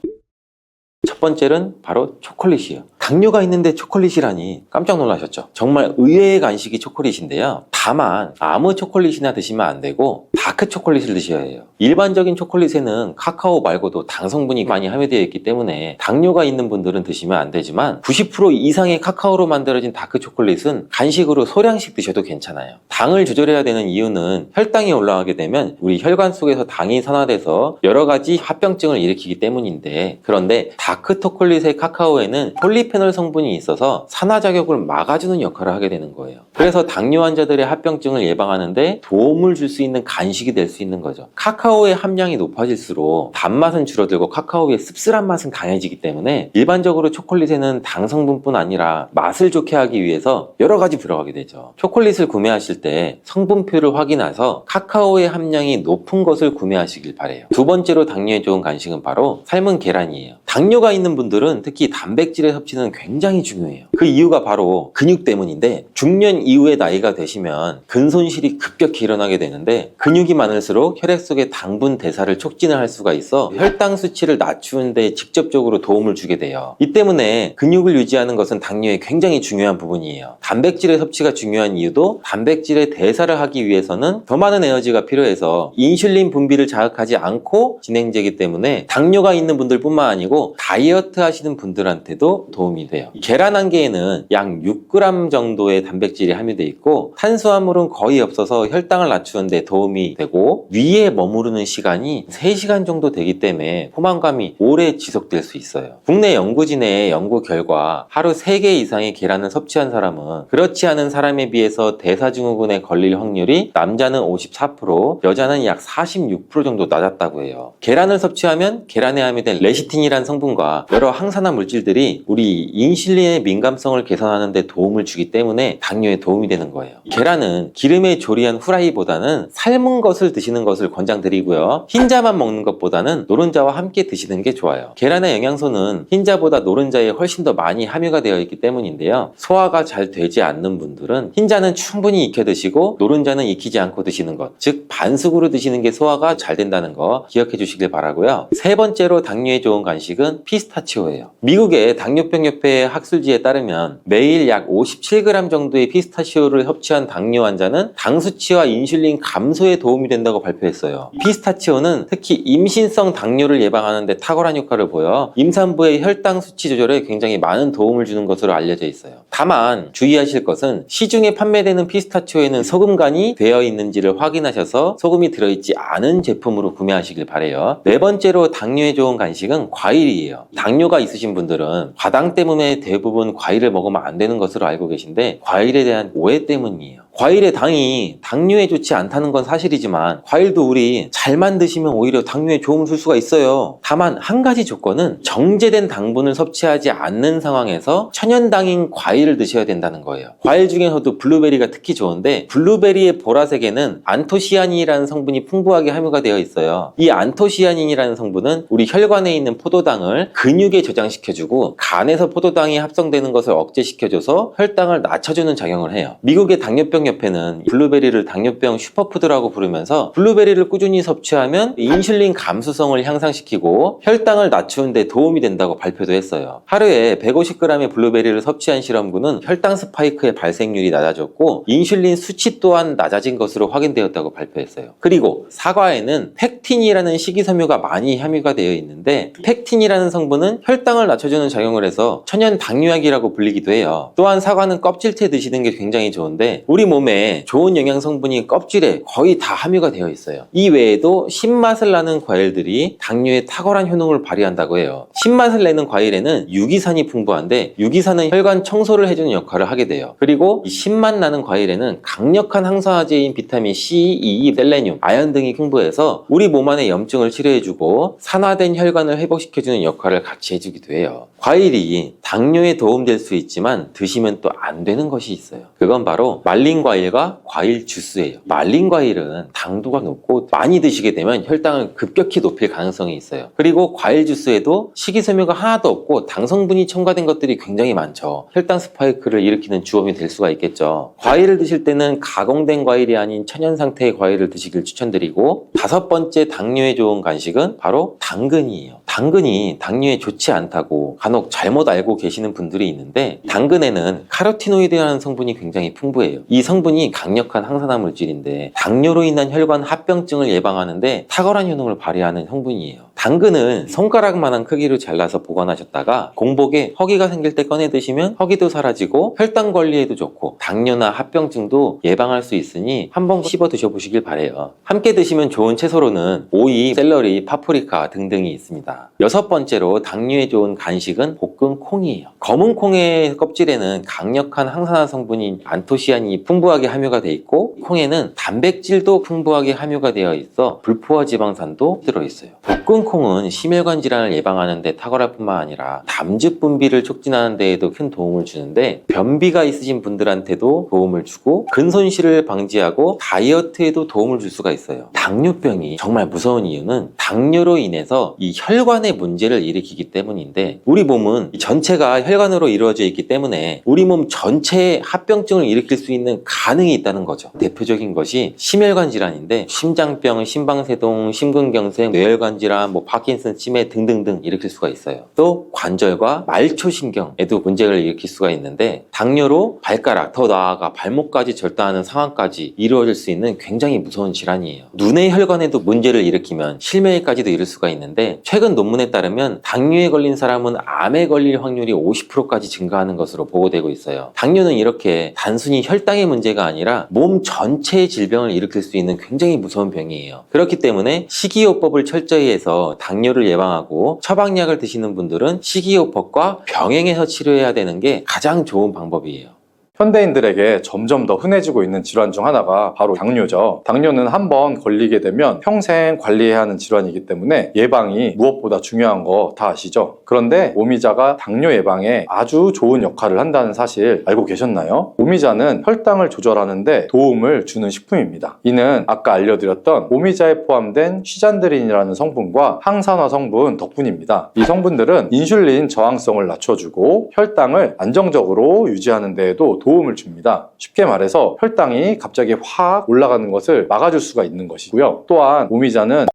첫 번째는 바로 초콜릿이에요. 당뇨가 있는데 초콜릿이라니 깜짝 놀라셨죠? 정말 의외의 간식이 초콜릿인데요. 다만 아무 초콜릿이나 드시면 안 되고 다크 초콜릿을 드셔야 해요. 일반적인 초콜릿에는 카카오 말고도 당 성분이 많이 함유되어 있기 때문에 당뇨가 있는 분들은 드시면 안 되지만 90% 이상의 카카오로 만들어진 다크 초콜릿은 간식으로 소량씩 드셔도 괜찮아요. 당을 조절해야 되는 이유는 혈당이 올라가게 되면 우리 혈관 속에서 당이 산화돼서 여러 가지 합병증을 일으키기 때문인데 그런데 다크 초콜릿의 카카오에는 폴리페놀 성분이 있어서 산화작용을 막아주는 역할을 하게 되는 거예요. 그래서 당뇨 환자들의 합병증을 예방하는데 도움을 줄 수 있는 간식이 될 수 있는 거죠. 카카오의 함량이 높아질수록 단맛은 줄어들고 카카오의 씁쓸한 맛은 강해지기 때문에 일반적으로 초콜릿에는 당 성분뿐 아니라 맛을 좋게 하기 위해서 여러 가지 들어가게 되죠. 초콜릿을 구매하실 때 성분표를 확인해서 카카오의 함량이 높은 것을 구매하시길 바래요. 두 번째로 당뇨에 좋은 간식은 바로 삶은 계란이에요. 당뇨가 있는 분들은 특히 단백질의 섭취는 굉장히 중요해요. 그 이유가 바로 근육 때문인데 중년 이후의 나이가 되시면 근손실이 급격히 일어나게 되는데 근육이 많을수록 혈액 속의 당분 대사를 촉진을 할 수가 있어 혈당 수치를 낮추는 데 직접적으로 도움을 주게 돼요. 이 때문에 근육을 유지하는 것은 당뇨에 굉장히 중요한 부분이에요. 단백질의 섭취가 중요한 이유도 단백질의 대사를 하기 위해서는 더 많은 에너지가 필요해서 인슐린 분비를 자극하지 않고 진행되기 때문에 당뇨가 있는 분들뿐만 아니고 다이어트 하시는 분들한테도 도움이 돼요. 계란 한 개에는 약 6g 정도의 단백질이 함유되어 있고 탄수화물은 거의 없어서 혈당을 낮추는 데 도움이 되고 위에 머무르는 시간이 3시간 정도 되기 때문에 포만감이 오래 지속될 수 있어요. 국내 연구진의 연구 결과 하루 3개 이상의 계란을 섭취한 사람은 그렇지 않은 사람에 비해서 대사증후군에 걸릴 확률이 남자는 54%, 여자는 약 46% 정도 낮았다고 해요. 계란을 섭취하면 계란에 함유된 레시틴이라는 성분과 여러 항산화 물질들이 우리 인슐린의 민감성을 개선하는 데 도움을 주기 때문에 당뇨에 도움이 되는 거예요. 계란은 일단은 기름에 조리한 후라이보다는 삶은 것을 드시는 것을 권장드리고요. 흰자만 먹는 것보다는 노른자와 함께 드시는 게 좋아요. 계란의 영양소는 흰자보다 노른자에 훨씬 더 많이 함유가 되어 있기 때문인데요. 소화가 잘 되지 않는 분들은 흰자는 충분히 익혀 드시고 노른자는 익히지 않고 드시는 것, 즉 반숙으로 드시는 게 소화가 잘 된다는 거 기억해 주시길 바라고요. 세 번째로 당뇨에 좋은 간식은 피스타치오예요. 미국의 당뇨병협회 학술지에 따르면 매일 약 57g 정도의 피스타치오를 섭취한 당뇨 환자는 당 수치와 인슐린 감소에 도움이 된다고 발표했어요. 피스타치오는 특히 임신성 당뇨를 예방하는 데 탁월한 효과를 보여 임산부의 혈당 수치 조절에 굉장히 많은 도움을 주는 것으로 알려져 있어요. 다만 주의하실 것은 시중에 판매되는 피스타치오에는 소금간이 되어 있는지를 확인하셔서 소금이 들어있지 않은 제품으로 구매하시길 바래요. 네 번째로 당뇨에 좋은 간식은 과일이에요. 당뇨가 있으신 분들은 과당 때문에 대부분 과일을 먹으면 안 되는 것으로 알고 계신데 과일에 대한 오해 때문이에요. 과일의 당이 당뇨에 좋지 않다는 건 사실이지만 과일도 우리 잘만 드시면 오히려 당뇨에 도움을 줄 수가 있어요. 다만 한 가지 조건은 정제된 당분을 섭취하지 않는 상황에서 천연당인 과일을 드셔야 된다는 거예요. 과일 중에서도 블루베리가 특히 좋은데 블루베리의 보라색에는 안토시아닌이라는 성분이 풍부하게 함유가 되어 있어요. 이 안토시아닌이라는 성분은 우리 혈관에 있는 포도당을 근육에 저장시켜주고 간에서 포도당이 합성되는 것을 억제시켜줘서 혈당을 낮춰주는 작용을 해요. 미국의 당뇨병 협회는 블루베리를 당뇨병 슈퍼푸드라고 부르면서 블루베리를 꾸준히 섭취하면 인슐린 감수성을 향상시키고 혈당을 낮추는 데 도움이 된다고 발표도 했어요. 하루에 150g의 블루베리를 섭취한 실험군은 혈당 스파이크의 발생률이 낮아졌고 인슐린 수치 또한 낮아진 것으로 확인되었다고 발표했어요. 그리고 사과에는 펙틴이라는 식이섬유가 많이 함유가 되어 있는데 펙틴이라는 성분은 혈당을 낮춰주는 작용을 해서 천연 당뇨약이라고 불리기도 해요. 또한 사과는 껍질째 드시는 게 굉장히 좋은데 우리 몸에 좋은 영양 성분이 껍질에 거의 다 함유가 되어 있어요. 이 외에도 신맛을 나는 과일들이 당뇨에 탁월한 효능을 발휘한다고 해요. 신맛을 내는 과일에는 유기산이 풍부한데 유기산은 혈관 청소를 해주는 역할을 하게 돼요. 그리고 이 신맛 나는 과일에는 강력한 항산화제인 비타민 C, E, 셀레늄, 아연 등이 풍부해서 우리 몸 안의 염증을 치료해주고 산화된 혈관을 회복시켜주는 역할을 같이 해주기도 해요. 과일이 당뇨에 도움될 수 있지만 드시면 또 안 되는 것이 있어요. 그건 바로 말린 과일과 과일 주스예요. 말린 과일은 당도가 높고 많이 드시게 되면 혈당을 급격히 높일 가능성이 있어요. 그리고 과일 주스에도 식이섬유가 하나도 없고 당 성분이 첨가된 것들이 굉장히 많죠. 혈당 스파이크를 일으키는 주범이 될 수가 있겠죠. 과일을 드실 때는 가공된 과일이 아닌 천연 상태의 과일을 드시길 추천드리고 다섯 번째 당뇨에 좋은 간식은 바로 당근이에요. 당근이 당뇨에 좋지 않다고 간혹 잘못 알고 계시는 분들이 있는데 당근에는 카로티노이드라는 성분이 굉장히 풍부해요. 이 성분이 강력한 항산화 물질인데 당뇨로 인한 혈관 합병증을 예방하는데 탁월한 효능을 발휘하는 성분이에요. 당근은 손가락만한 크기로 잘라서 보관하셨다가 공복에 허기가 생길 때 꺼내 드시면 허기도 사라지고 혈당 관리에도 좋고 당뇨나 합병증도 예방할 수 있으니 한번 씹어 드셔보시길 바래요. 함께 드시면 좋은 채소로는 오이, 샐러리, 파프리카 등등이 있습니다. 여섯 번째로 당뇨에 좋은 간식은 볶은 콩이에요. 검은 콩의 껍질에는 강력한 항산화 성분인 안토시아닌이 풍부하게 함유가 되어 있고 콩에는 단백질도 풍부하게 함유가 되어 있어 불포화 지방산도 들어있어요. 볶은 콩은 심혈관 질환을 예방하는 데 탁월할 뿐만 아니라 담즙 분비를 촉진하는 데에도 큰 도움을 주는데 변비가 있으신 분들한테도 도움을 주고 근손실을 방지하고 다이어트에도 도움을 줄 수가 있어요. 당뇨병이 정말 무서운 이유는 당뇨로 인해서 이 혈관에 문제를 일으키기 때문인데 우리 몸은 전체가 혈관으로 이루어져 있기 때문에 우리 몸 전체에 합병증을 일으킬 수 있는 가능이 있다는 거죠. 대표적인 것이 심혈관 질환인데 심장병, 심방세동, 심근경색, 뇌혈관 질환, 파킨슨 치매 등등등 일으킬 수가 있어요. 또 관절과 말초신경에도 문제를 일으킬 수가 있는데 당뇨로 발가락, 더 나아가 발목까지 절단하는 상황까지 이루어질 수 있는 굉장히 무서운 질환이에요. 눈의 혈관에도 문제를 일으키면 실명에까지도 이를 수가 있는데 최근 논문에 따르면 당뇨에 걸린 사람은 암에 걸릴 확률이 50%까지 증가하는 것으로 보고되고 있어요. 당뇨는 이렇게 단순히 혈당의 문제가 아니라 몸 전체의 질병을 일으킬 수 있는 굉장히 무서운 병이에요. 그렇기 때문에 식이요법을 철저히 해서 당뇨를 예방하고 처방약을 드시는 분들은 식이요법과 병행해서 치료해야 되는 게 가장 좋은 방법이에요. 현대인들에게 점점 더 흔해지고 있는 질환 중 하나가 바로 당뇨죠. 당뇨는 한번 걸리게 되면 평생 관리해야 하는 질환이기 때문에 예방이 무엇보다 중요한 거 다 아시죠? 그런데 오미자가 당뇨 예방에 아주 좋은 역할을 한다는 사실 알고 계셨나요? 오미자는 혈당을 조절하는데 도움을 주는 식품입니다. 이는 아까 알려드렸던 오미자에 포함된 쉬잔드린이라는 성분과 항산화 성분 덕분입니다. 이 성분들은 인슐린 저항성을 낮춰주고 혈당을 안정적으로 유지하는 데에도 도움을 줍니다. 쉽게 말해서 혈당이 갑자기 확 올라가는 것을 막아줄 수가 있는 것이고요. 또한 오미자는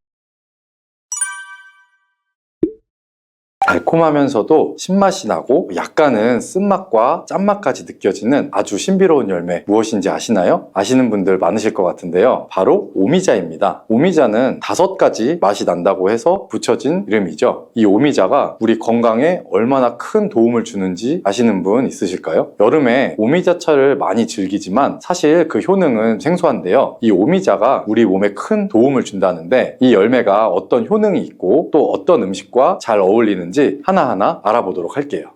달콤하면서도 신맛이 나고 약간은 쓴맛과 짠맛까지 느껴지는 아주 신비로운 열매, 무엇인지 아시나요? 아시는 분들 많으실 것 같은데요. 바로 오미자입니다. 오미자는 5가지 맛이 난다고 해서 붙여진 이름이죠. 이 오미자가 우리 건강에 얼마나 큰 도움을 주는지 아시는 분 있으실까요? 여름에 오미자차를 많이 즐기지만 사실 그 효능은 생소한데요. 이 오미자가 우리 몸에 큰 도움을 준다는데 이 열매가 어떤 효능이 있고 또 어떤 음식과 잘 어울리는지 하나하나 알아보도록 할게요.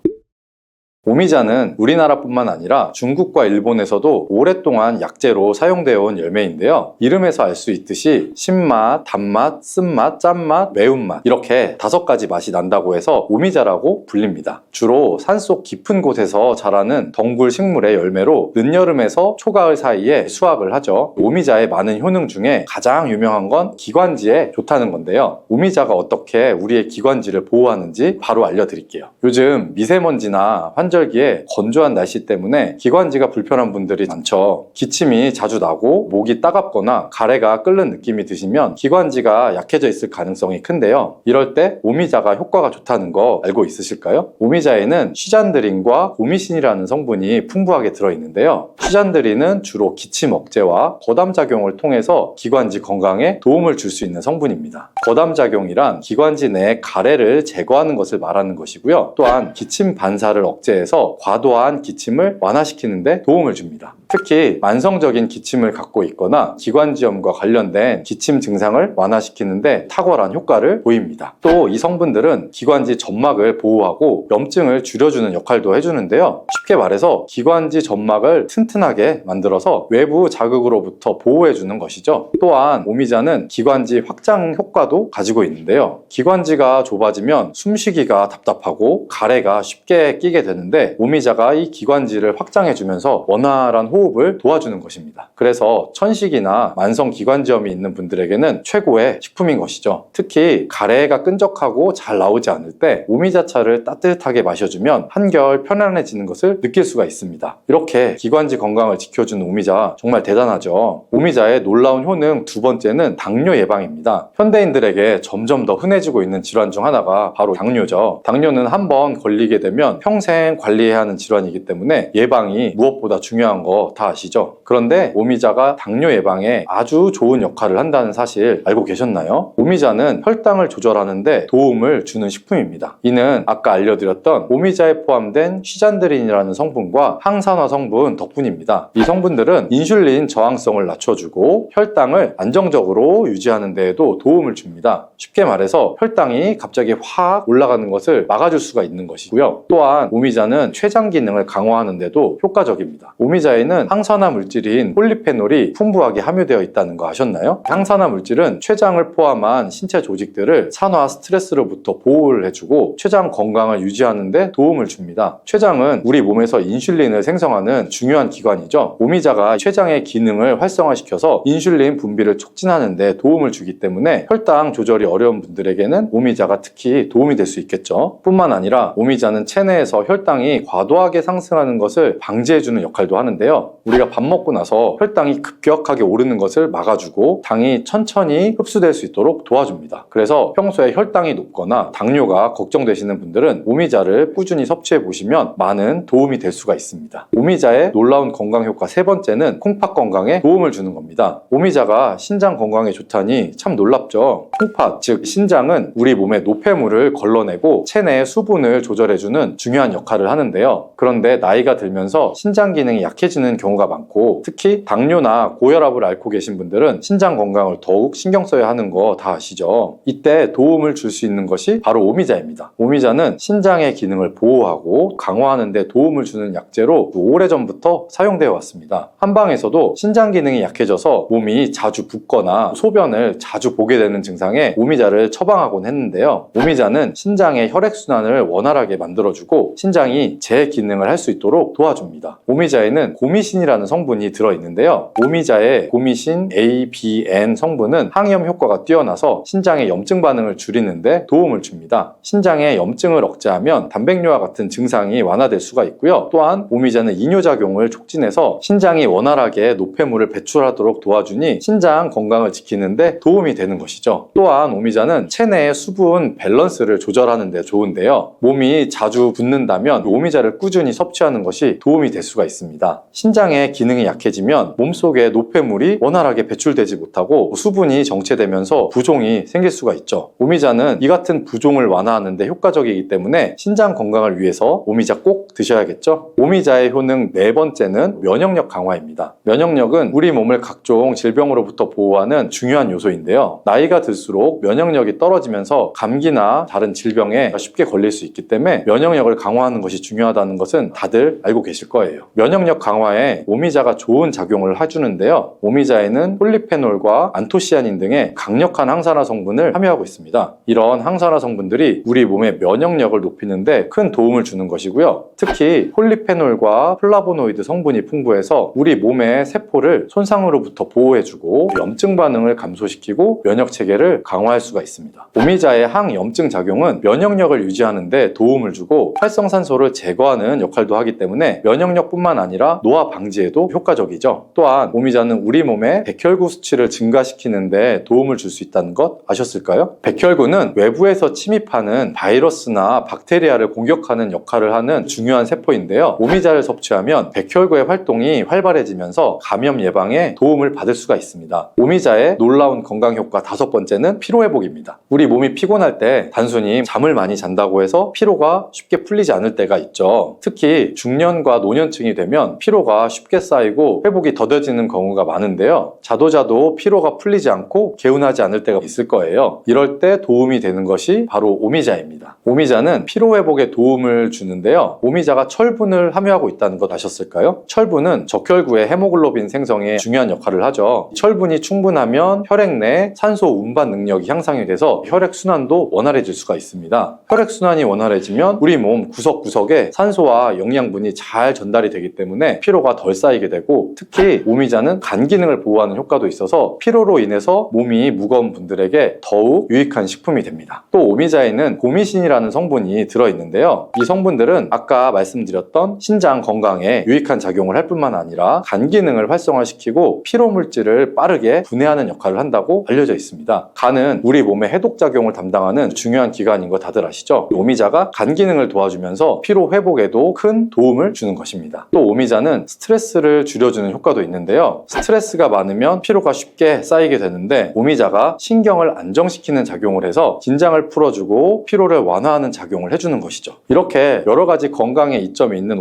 오미자는 우리나라뿐만 아니라 중국과 일본에서도 오랫동안 약재로 사용되어 온 열매인데요. 이름에서 알 수 있듯이 신맛, 단맛, 쓴맛, 짠맛, 매운맛 이렇게 5가지 맛이 난다고 해서 오미자라고 불립니다. 주로 산속 깊은 곳에서 자라는 덩굴 식물의 열매로 늦여름에서 초가을 사이에 수확을 하죠. 오미자의 많은 효능 중에 가장 유명한 건 기관지에 좋다는 건데요. 오미자가 어떻게 우리의 기관지를 보호하는지 바로 알려드릴게요. 요즘 미세먼지나 환절기에 건조한 날씨 때문에 기관지가 불편한 분들이 많죠. 기침이 자주 나고 목이 따갑거나 가래가 끓는 느낌이 드시면 기관지가 약해져 있을 가능성이 큰데요. 이럴 때 오미자가 효과가 좋다는 거 알고 있으실까요? 오미자에는 쉬잔드린과 고미신이라는 성분이 풍부하게 들어있는데요. 쉬잔드린은 주로 기침 억제와 거담작용을 통해서 기관지 건강에 도움을 줄 수 있는 성분입니다. 거담작용이란 기관지 내의 가래를 제거하는 것을 말하는 것이고요. 또한 기침 반사를 억제해서 과도한 기침을 완화시키는 데 도움을 줍니다. 특히 만성적인 기침을 갖고 있거나 기관지염과 관련된 기침 증상을 완화시키는데 탁월한 효과를 보입니다. 또 이 성분들은 기관지 점막을 보호하고 염증을 줄여주는 역할도 해주는데요. 쉽게 말해서 기관지 점막을 튼튼하게 만들어서 외부 자극으로부터 보호해주는 것이죠. 또한 오미자는 기관지 확장 효과도 가지고 있는데요. 기관지가 좁아지면 숨쉬기가 답답하고 가래가 쉽게 끼게 되는데 오미자가 이 기관지를 확장해주면서 원활한 호흡을 도와주는 것입니다. 그래서 천식이나 만성 기관지염이 있는 분들에게는 최고의 식품인 것이죠. 특히 가래가 끈적하고 잘 나오지 않을 때 오미자차를 따뜻하게 마셔주면 한결 편안해지는 것을 느낄 수가 있습니다. 이렇게 기관지 건강을 지켜주는 오미자 정말 대단하죠. 오미자의 놀라운 효능 2번째는 당뇨 예방입니다. 현대인들에게 점점 더 흔해지고 있는 질환 중 하나가 바로 당뇨죠. 당뇨는 한번 걸리게 되면 평생 관리해야 하는 질환이기 때문에 예방이 무엇보다 중요한 거 다 아시죠? 그런데 오미자가 당뇨 예방에 아주 좋은 역할을 한다는 사실 알고 계셨나요? 오미자는 혈당을 조절하는데 도움을 주는 식품입니다. 이는 아까 알려드렸던 오미자에 포함된 쉬잔드린이라는 성분과 항산화 성분 덕분입니다. 이 성분들은 인슐린 저항성을 낮춰주고 혈당을 안정적으로 유지하는 데에도 도움을 줍니다. 쉽게 말해서 혈당이 갑자기 확 올라가는 것을 막아줄 수가 있는 것이고요. 또한 오미자는 췌장 기능을 강화하는 데도 효과적입니다. 오미자에는 항산화 물질인 폴리페놀이 풍부하게 함유되어 있다는 거 아셨나요? 항산화 물질은 췌장을 포함한 신체 조직들을 산화 스트레스로부터 보호를 해주고 췌장 건강을 유지하는 데 도움을 줍니다. 췌장은 우리 몸에서 인슐린을 생성하는 중요한 기관이죠. 오미자가 췌장의 기능을 활성화시켜서 인슐린 분비를 촉진하는 데 도움을 주기 때문에 혈당 조절이 어려운 분들에게는 오미자가 특히 도움이 될 수 있겠죠. 뿐만 아니라 오미자는 체내에서 혈당이 과도하게 상승하는 것을 방지해주는 역할도 하는데요. 우리가 밥 먹고 나서 혈당이 급격하게 오르는 것을 막아주고 당이 천천히 흡수될 수 있도록 도와줍니다. 그래서 평소에 혈당이 높거나 당뇨가 걱정되시는 분들은 오미자를 꾸준히 섭취해 보시면 많은 도움이 될 수가 있습니다. 오미자의 놀라운 건강 효과 3번째는 콩팥 건강에 도움을 주는 겁니다. 오미자가 신장 건강에 좋다니 참 놀랍죠. 콩팥, 즉 신장은 우리 몸의 노폐물을 걸러내고 체내의 수분을 조절해주는 중요한 역할을 하는데요. 그런데 나이가 들면서 신장 기능이 약해지는 생기는 경우가 많고, 특히 당뇨나 고혈압을 앓고 계신 분들은 신장 건강을 더욱 신경 써야 하는 거 다 아시죠? 이때 도움을 줄 수 있는 것이 바로 오미자입니다. 오미자는 신장의 기능을 보호하고 강화하는 데 도움을 주는 약재로 오래전부터 사용되어 왔습니다. 한방에서도 신장 기능이 약해져서 몸이 자주 붓거나 소변을 자주 보게 되는 증상에 오미자를 처방하곤 했는데요. 오미자는 신장의 혈액순환을 원활하게 만들어주고 신장이 제 기능을 할 수 있도록 도와줍니다. 오미자에는 고미신이라는 성분이 들어있는데요. 오미자의 고미신 A, B, N 성분은 항염 효과가 뛰어나서 신장의 염증 반응을 줄이는데 도움을 줍니다. 신장의 염증을 억제하면 단백뇨와 같은 증상이 완화될 수가 있고요. 또한 오미자는 이뇨작용을 촉진해서 신장이 원활하게 노폐물을 배출하도록 도와주니 신장 건강을 지키는데 도움이 되는 것이죠. 또한 오미자는 체내의 수분 밸런스를 조절하는 데 좋은데요. 몸이 자주 붓는다면 오미자를 꾸준히 섭취하는 것이 도움이 될 수가 있습니다. 신장의 기능이 약해지면 몸속에 노폐물이 원활하게 배출되지 못하고 수분이 정체되면서 부종이 생길 수가 있죠. 오미자는 이 같은 부종을 완화하는 데 효과적이기 때문에 신장 건강을 위해서 오미자 꼭 드셔야겠죠. 오미자의 효능 네 번째는 면역력 강화입니다. 면역력은 우리 몸을 각종 질병으로부터 보호하는 중요한 요소인데요. 나이가 들수록 면역력이 떨어지면서 감기나 다른 질병에 쉽게 걸릴 수 있기 때문에 면역력을 강화하는 것이 중요하다는 것은 다들 알고 계실 거예요. 면역력 강화에 오미자가 좋은 작용을 해주는데요. 오미자에는 폴리페놀과 안토시아닌 등의 강력한 항산화 성분을 함유하고 있습니다. 이런 항산화 성분들이 우리 몸의 면역력을 높이는 데 큰 도움을 주는 것이고요. 특히 폴리페놀과 플라보노이드 성분이 풍부해서 우리 몸의 세포를 손상으로부터 보호해주고 염증 반응을 감소시키고 면역 체계를 강화할 수가 있습니다. 오미자의 항염증 작용은 면역력을 유지하는 데 도움을 주고 활성산소를 제거하는 역할도 하기 때문에 면역력뿐만 아니라 노화 방지에도 효과적이죠. 또한 오미자는 우리 몸의 백혈구 수치를 증가시키는 데 도움을 줄 수 있다는 것 아셨을까요? 백혈구는 외부에서 침입하는 바이러스나 박테리아를 공격하는 역할을 하는 중요한 세포인데요. 오미자를 섭취하면 백혈구의 활동이 활발해지면서 감염 예방에 도움을 받을 수가 있습니다. 오미자의 놀라운 건강 효과 다섯 번째는 피로회복입니다. 우리 몸이 피곤할 때 단순히 잠을 많이 잔다고 해서 피로가 쉽게 풀리지 않을 때가 있죠. 특히 중년과 노년층이 되면 피로가 쉽게 쌓이고 회복이 더뎌지는 경우가 많은데요. 자도 피로가 풀리지 않고 개운하지 않을 때가 있을 거예요. 이럴 때 도움이 되는 것이 바로 오미자입니다. 오미자는 피로회복에 도움을 주는데요. 오미자가 철분을 함유하고 있다는 것 아셨을까요? 철분은 적혈구의 헤모글로빈 생성에 중요한 역할을 하죠. 철분이 충분하면 혈액 내 산소 운반 능력이 향상이 돼서 혈액순환도 원활해질 수가 있습니다. 혈액순환이 원활해지면 우리 몸 구석구석에 산소와 영양분이 잘 전달이 되기 때문에 피로가 덜 쌓이게 되고, 특히 오미자는 간 기능을 보호하는 효과도 있어서 피로로 인해서 몸이 무거운 분들에게 더욱 유익한 식품이 됩니다. 또 오미자에는 고미신이라는 성분이 들어있는데요. 이 성분들은 아까 말씀드렸던 신장 건강에 유익한 작용을 할 뿐만 아니라 간 기능을 활성화시키고 피로 물질을 빠르게 분해하는 역할을 한다고 알려져 있습니다. 간은 우리 몸의 해독작용을 담당하는 중요한 기관인 거 다들 아시죠? 오미자가 간 기능을 도와주면서 피로 회복에도 큰 도움을 주는 것입니다. 또 오미자는 스트레스를 줄여주는 효과도 있는데요. 스트레스가 많으면 피로가 쉽게 쌓이게 되는데 오미자가 신경을 안정시키는 작용을 해서 긴장을 풀어주고 피로를 완화하는 작용을 해주는 것이죠. 이렇게 여러 가지 건강에 이점이 있는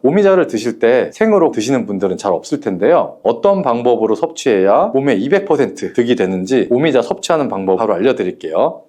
오미자를 드실 때 생으로 드시는 분들은 잘 없을 텐데요. 어떤 방법으로 섭취해야 몸에 200% 득이 되는지 오미자 섭취하는 방법 바로 알려드릴게요.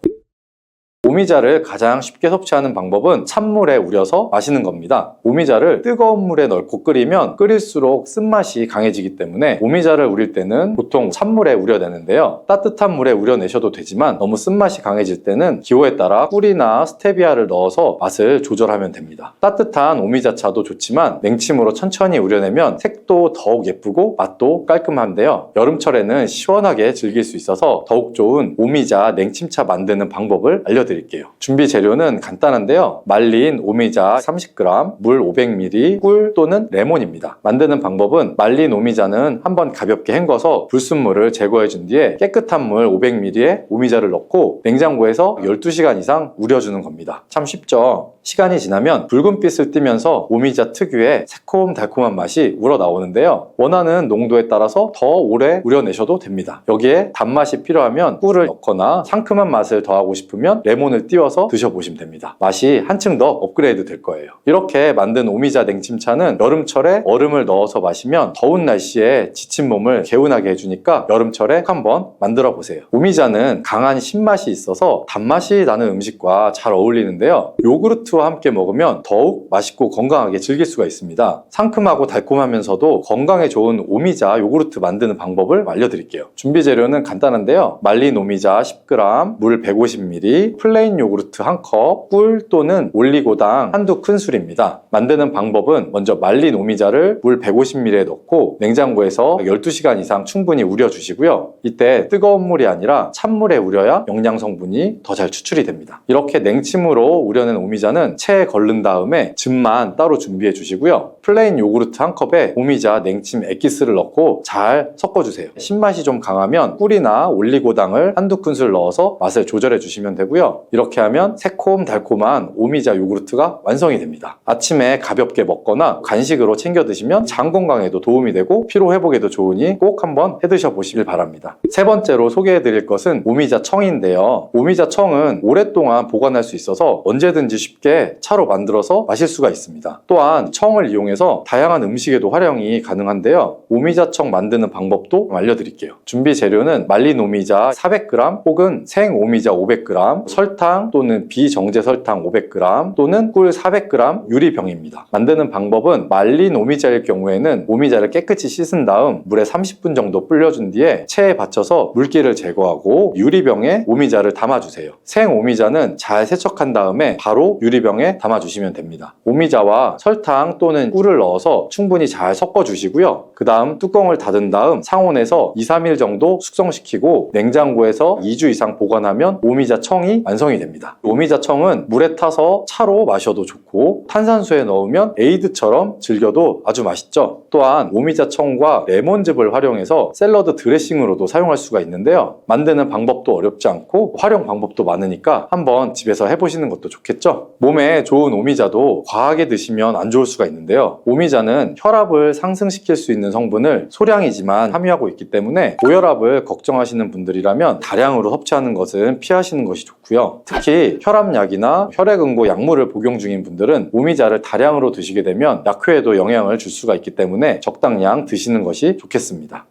오미자를 가장 쉽게 섭취하는 방법은 찬물에 우려서 마시는 겁니다. 오미자를 뜨거운 물에 넣고 끓이면 끓일수록 쓴맛이 강해지기 때문에 오미자를 우릴 때는 보통 찬물에 우려내는데요. 따뜻한 물에 우려내셔도 되지만 너무 쓴맛이 강해질 때는 기호에 따라 꿀이나 스테비아를 넣어서 맛을 조절하면 됩니다. 따뜻한 오미자차도 좋지만 냉침으로 천천히 우려내면 색도 더욱 예쁘고 맛도 깔끔한데요. 여름철에는 시원하게 즐길 수 있어서 더욱 좋은 오미자 냉침차 만드는 방법을 알려드릴게요. 준비 재료는 간단한데요. 말린 오미자 30g, 물 500ml, 꿀 또는 레몬입니다. 만드는 방법은 말린 오미자는 한번 가볍게 헹궈서 불순물을 제거해 준 뒤에 깨끗한 물 500ml에 오미자를 넣고 냉장고에서 12시간 이상 우려주는 겁니다. 참 쉽죠? 시간이 지나면 붉은빛을 띠면서 오미자 특유의 새콤달콤한 맛이 우러나오는데요. 원하는 농도에 따라서 더 오래 우려내셔도 됩니다. 여기에 단맛이 필요하면 꿀을 넣거나 상큼한 맛을 더하고 싶으면 레몬 레몬을 띄워서 드셔보시면 됩니다. 맛이 한층 더 업그레이드 될 거예요. 이렇게 만든 오미자 냉침차는 여름철에 얼음을 넣어서 마시면 더운 날씨에 지친 몸을 개운하게 해주니까 여름철에 한번 만들어 보세요. 오미자는 강한 신맛이 있어서 단맛이 나는 음식과 잘 어울리는데요. 요구르트와 함께 먹으면 더욱 맛있고 건강하게 즐길 수가 있습니다. 상큼하고 달콤하면서도 건강에 좋은 오미자 요구르트 만드는 방법을 알려드릴게요. 준비 재료는 간단한데요. 말린 오미자 10g, 물 150ml, 플레인 요구르트 1컵, 꿀 또는 올리고당 한두 큰술입니다. 만드는 방법은 먼저 말린 오미자를 물 150ml에 넣고 냉장고에서 12시간 이상 충분히 우려주시고요. 이때 뜨거운 물이 아니라 찬물에 우려야 영양 성분이 더 잘 추출이 됩니다. 이렇게 냉침으로 우려낸 오미자는 체에 걸른 다음에 즙만 따로 준비해 주시고요. 플레인 요구르트 1컵에 오미자 냉침 액기스를 넣고 잘 섞어주세요. 신맛이 좀 강하면 꿀이나 올리고당을 한두 큰술 넣어서 맛을 조절해 주시면 되고요. 이렇게 하면 새콤달콤한 오미자 요구르트가 완성이 됩니다. 아침에 가볍게 먹거나 간식으로 챙겨 드시면 장 건강에도 도움이 되고 피로 회복에도 좋으니 꼭 한번 해 드셔 보시길 바랍니다. 세 번째로 소개해 드릴 것은 오미자 청인데요. 오미자 청은 오랫동안 보관할 수 있어서 언제든지 쉽게 차로 만들어서 마실 수가 있습니다. 또한 청을 이용해서 다양한 음식에도 활용이 가능한데요. 오미자청 만드는 방법도 알려드릴게요. 준비 재료는 말린 오미자 400g 혹은 생 오미자 500g, 설탕 또는 비정제 설탕 500g 또는 꿀 400g 유리병입니다. 만드는 방법은 말린 오미자일 경우에는 오미자를 깨끗이 씻은 다음 물에 30분 정도 불려준 뒤에 체에 받쳐서 물기를 제거하고 유리병에 오미자를 담아주세요. 생 오미자는 잘 세척한 다음에 바로 유리병에 담아주시면 됩니다. 오미자와 설탕 또는 꿀을 넣어서 충분히 잘 섞어주시고요. 그 다음 뚜껑을 닫은 다음 상온에서 2-3일 정도 숙성시키고 냉장고에서 2주 이상 보관하면 오미자 청이 완성이 됩니다. 오미자 청은 물에 타서 차로 마셔도 좋고 탄산수에 넣으면 에이드처럼 즐겨도 아주 맛있죠. 또한 오미자 청과 레몬즙을 활용해서 샐러드 드레싱으로도 사용할 수가 있는데요. 만드는 방법도 어렵지 않고 활용 방법도 많으니까 한번 집에서 해보시는 것도 좋겠죠. 몸에 좋은 오미자도 과하게 드시면 안 좋을 수가 있는데요. 오미자는 혈압을 상승시킬 수 있는 성분을 소량이지만 함유하고 있기 때문에 고혈압을 걱정하시는 분들이라면 다량으로 섭취하는 것은 피하시는 것이 좋고요. 특히 혈압약이나 혈액응고 약물을 복용 중인 분들은 오미자를 다량으로 드시게 되면 약효에도 영향을 줄 수가 있기 때문에 적당량 드시는 것이 좋겠습니다.